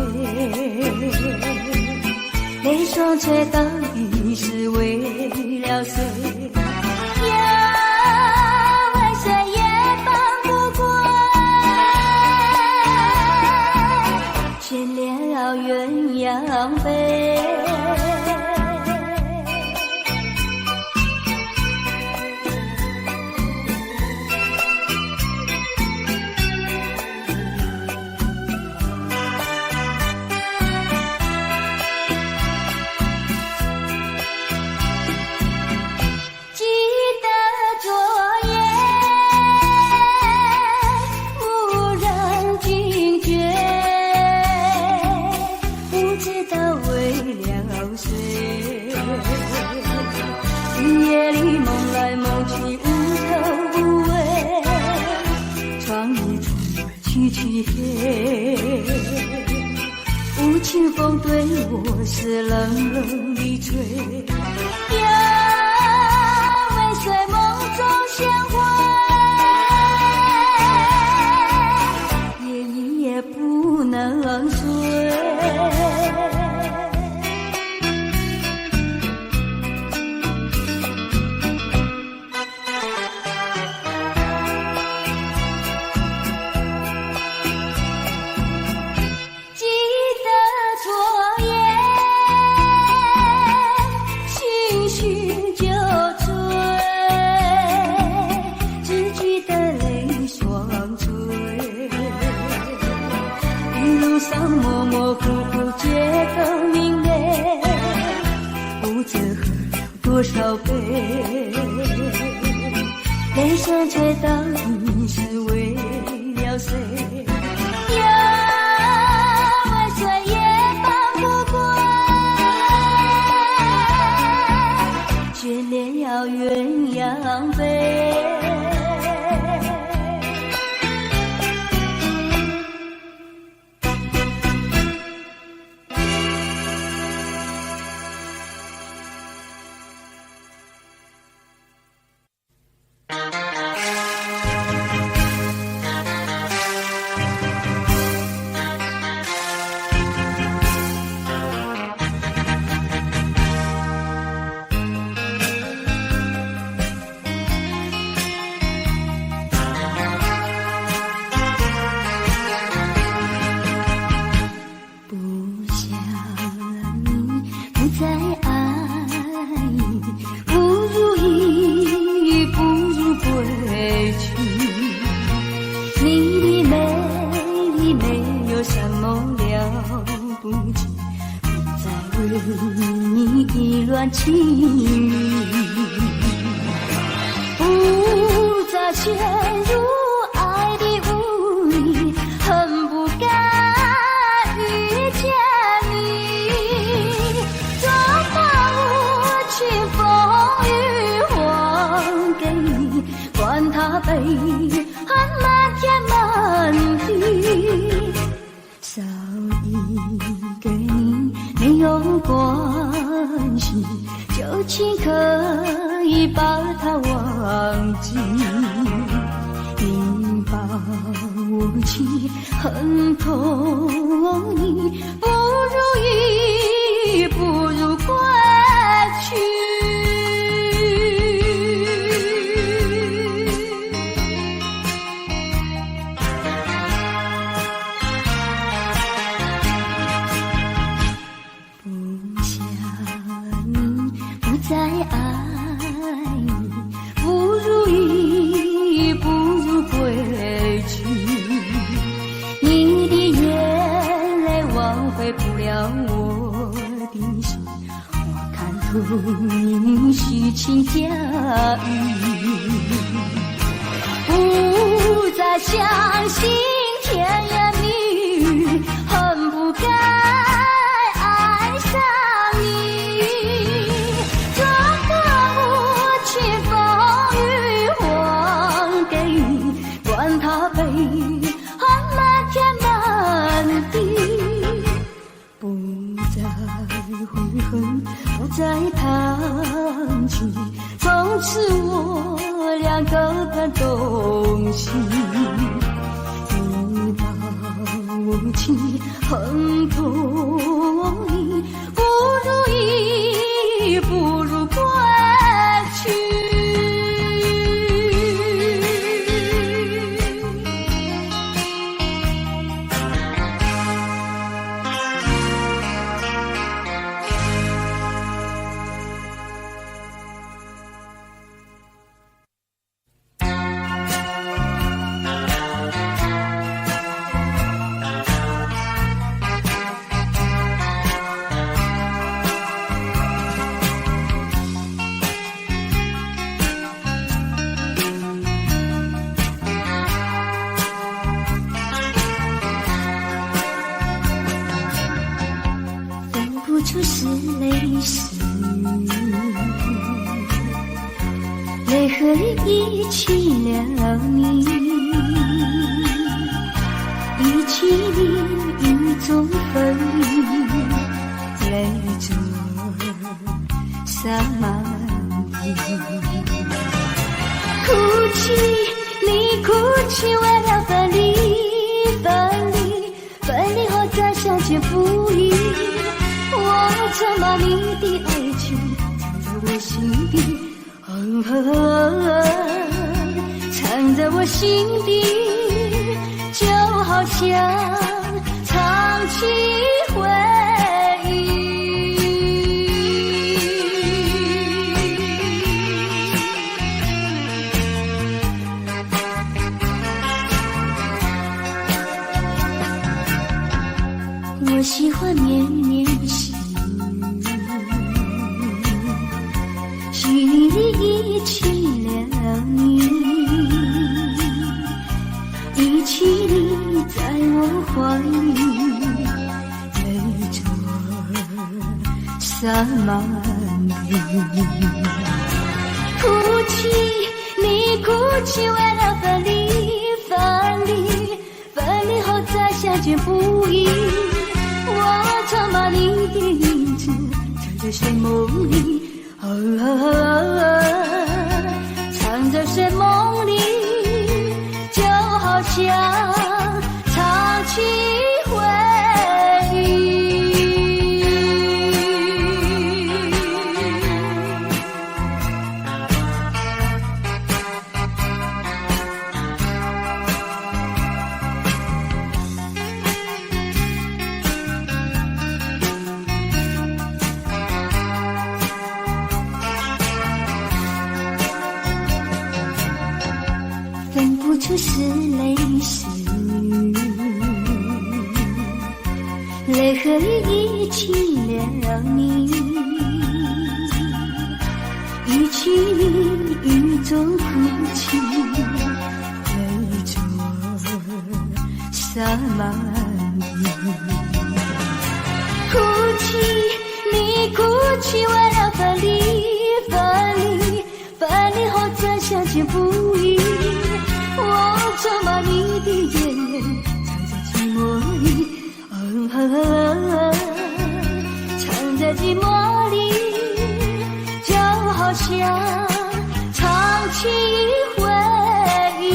泪双垂到底是为了谁？呀，为谁也放不过，牵了鸳鸯杯。夜里梦来梦去无头无尾，窗里窗外凄凄黑，无情风对我是冷冷的吹。呀，为谁梦中鲜花，夜夜不能睡。模模糊糊觉得明媚，不知喝了多少杯，泪双垂到底是为了谁？呀，为谁也放不过，眷恋了鸳鸯杯。情侣不再陷入爱的雾里，恨不该遇见你，怎把无情风雨还给你，管他悲恨漫天漫地，少一个你没有关系，旧情可以把它忘记，你把我气恨透你，不如意不如归去。爱你，不如意，不如归去。你的眼泪挽回不了我的心，我看透你虚情假意，不再相信甜言蜜语，恨不该爱上你。这个无情风雨还给你，管他悲恨漫天满地，不再悔恨，不再叹气，从此我俩各奔东西。你把我情恨透你，不如意，不如归去。出是泪湿，泪和你一起了你，一起淋雨中分离，泪着洒满地。哭泣，你哭泣，为了分离，分离，分离后再相见不易。我曾把你的爱情藏在我心底，藏在我心底，就好像藏起回忆。我喜欢绵绵细雨里一起了你，一起你在我怀里，泪着洒满地。哭泣，你哭泣，为了分离，分离，分离后再相见不易。我常把你的影子藏在睡梦里，藏在睡梦里，就好像藏起回忆。分不出是泪是雨，泪和雨一起了你，一起淋雨中哭泣，泪着洒满地。哭泣，你哭泣，为了分离，分离，分离后再相见不易。我常把你的眼泪藏在寂寞里，藏在寂寞里，就好像藏起回忆。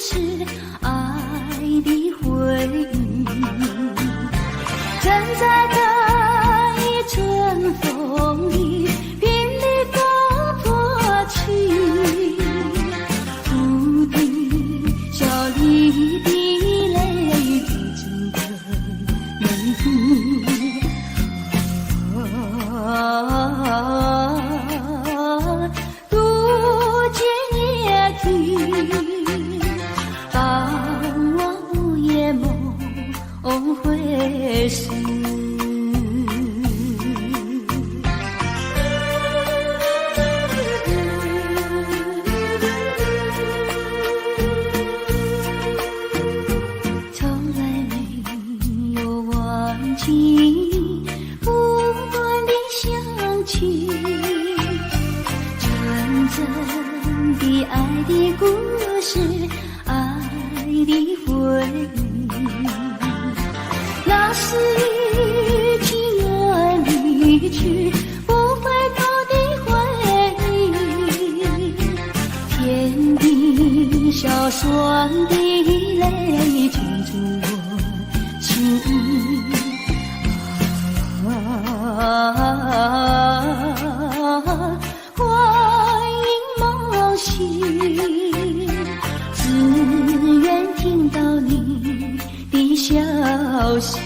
是爱的回忆。站在这一阵风里，拼力风破去，哭的笑里的泪滴成的泪湖。渡尽夜啼，当我午夜梦回时。爱的故事，爱的回忆，那是一情愿离去不回头的回忆，天地小双的泪浸出我心意。只愿听到你的消息。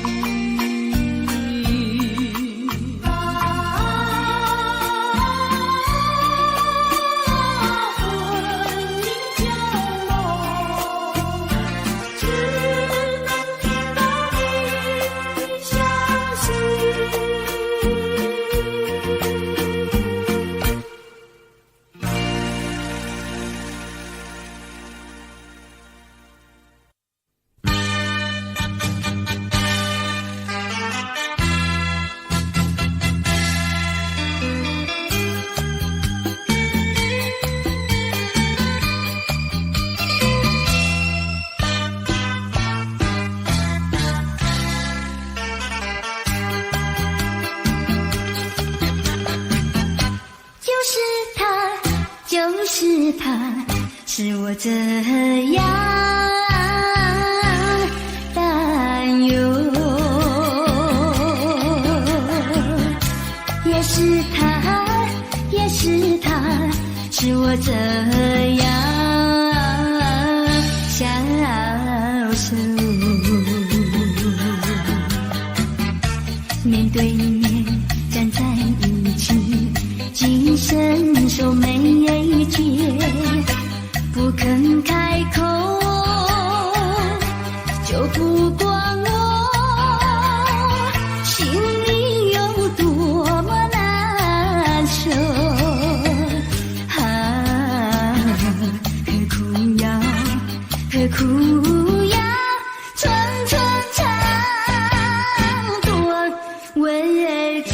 就是他，使我这样担忧，也是他，也是他，使我这样消瘦。面对面站在一起，紧伸手没接，不肯开口，就不管我心里有多么难受。何苦要，何苦要寸寸长短为君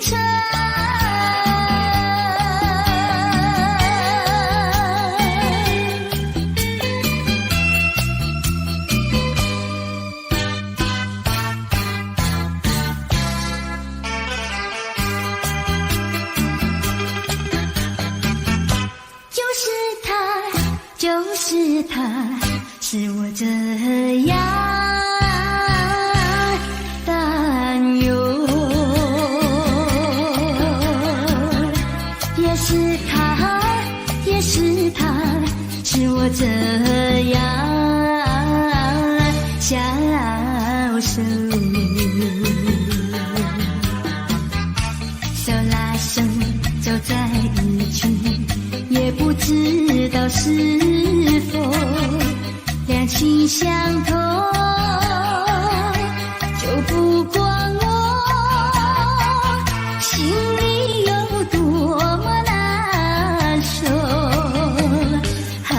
称。就是他，使我这样担忧，也是他，也是他，使我这样消瘦。手拉手走在一起，也不知道是否两情相通，就不管我心里有多么难受。何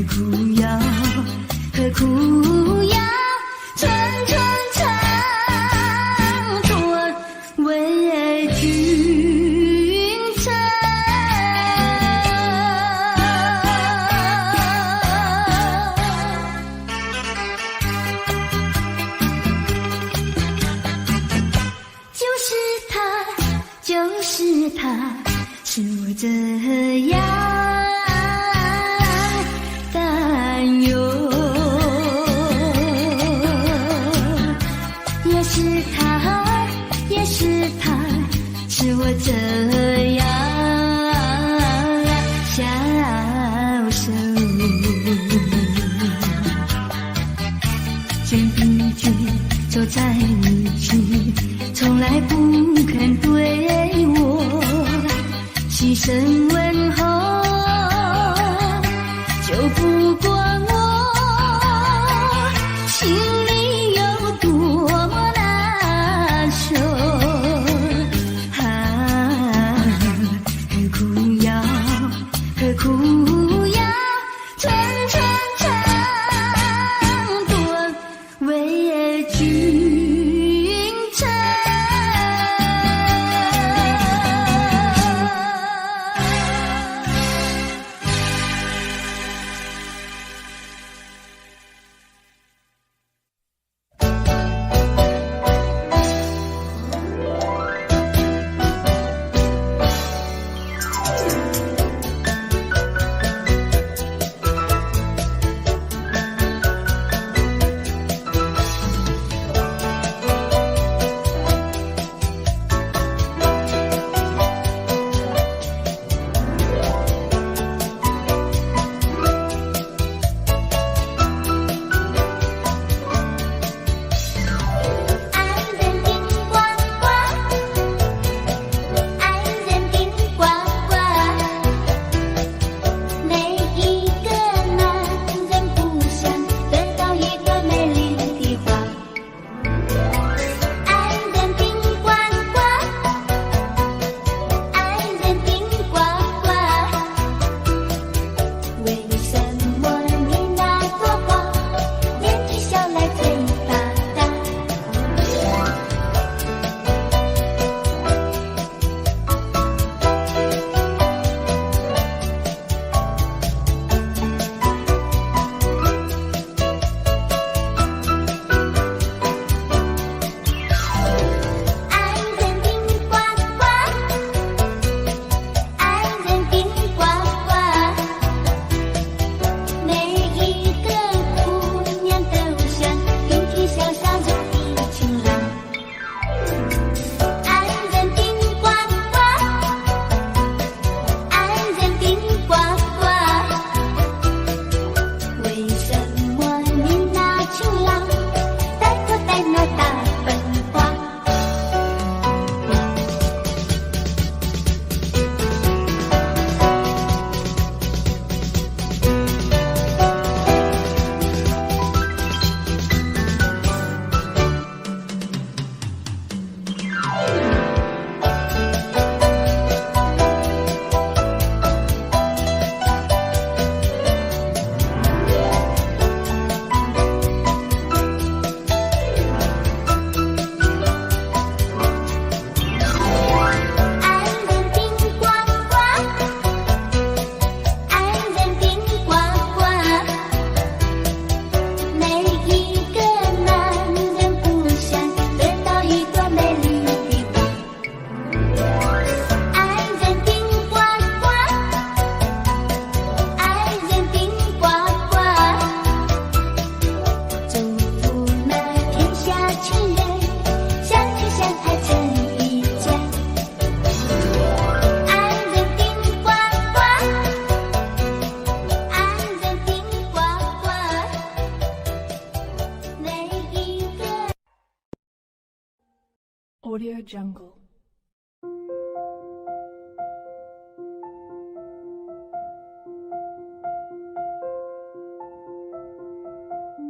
苦要，何苦要寸寸长短为君称。不过我心里有多么难受啊！何苦要，何苦要层层长多为君臣？Audio Jungle.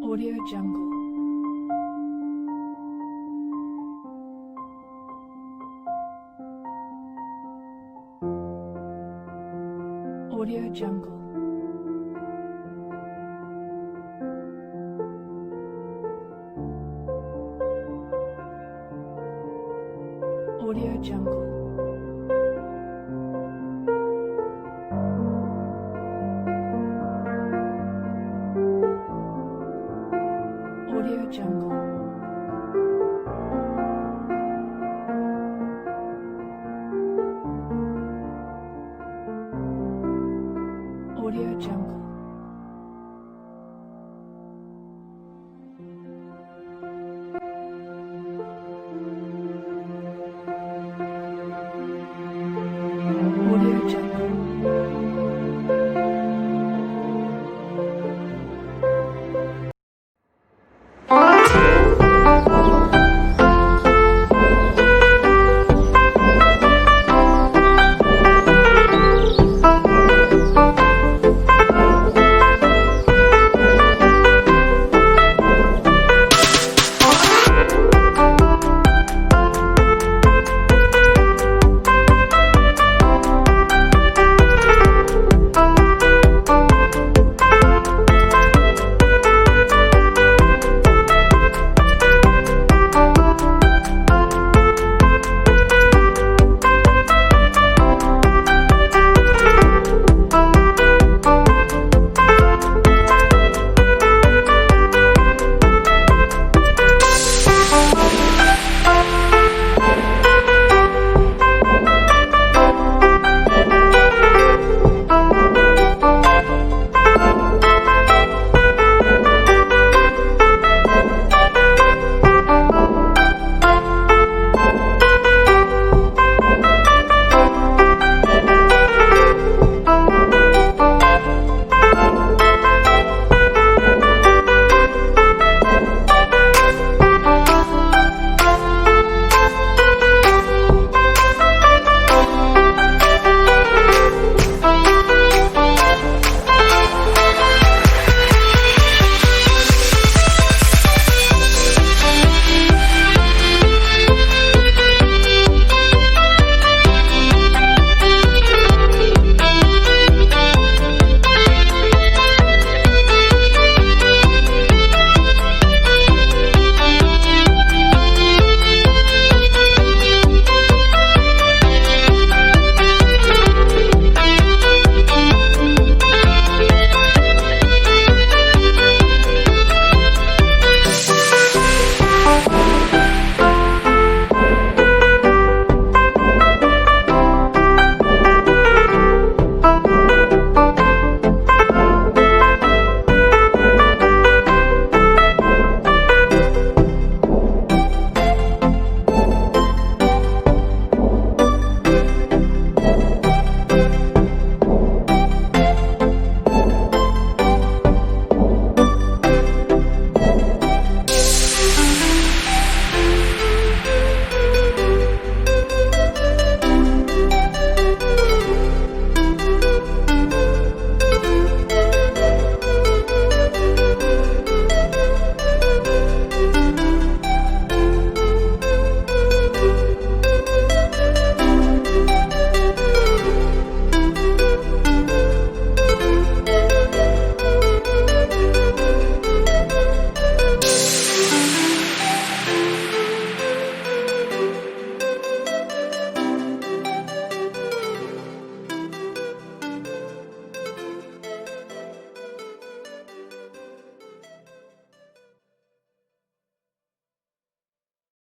Audio Jungle. Audio Jungle. Audio Jungle. Audio Jungle. Audio Jungle.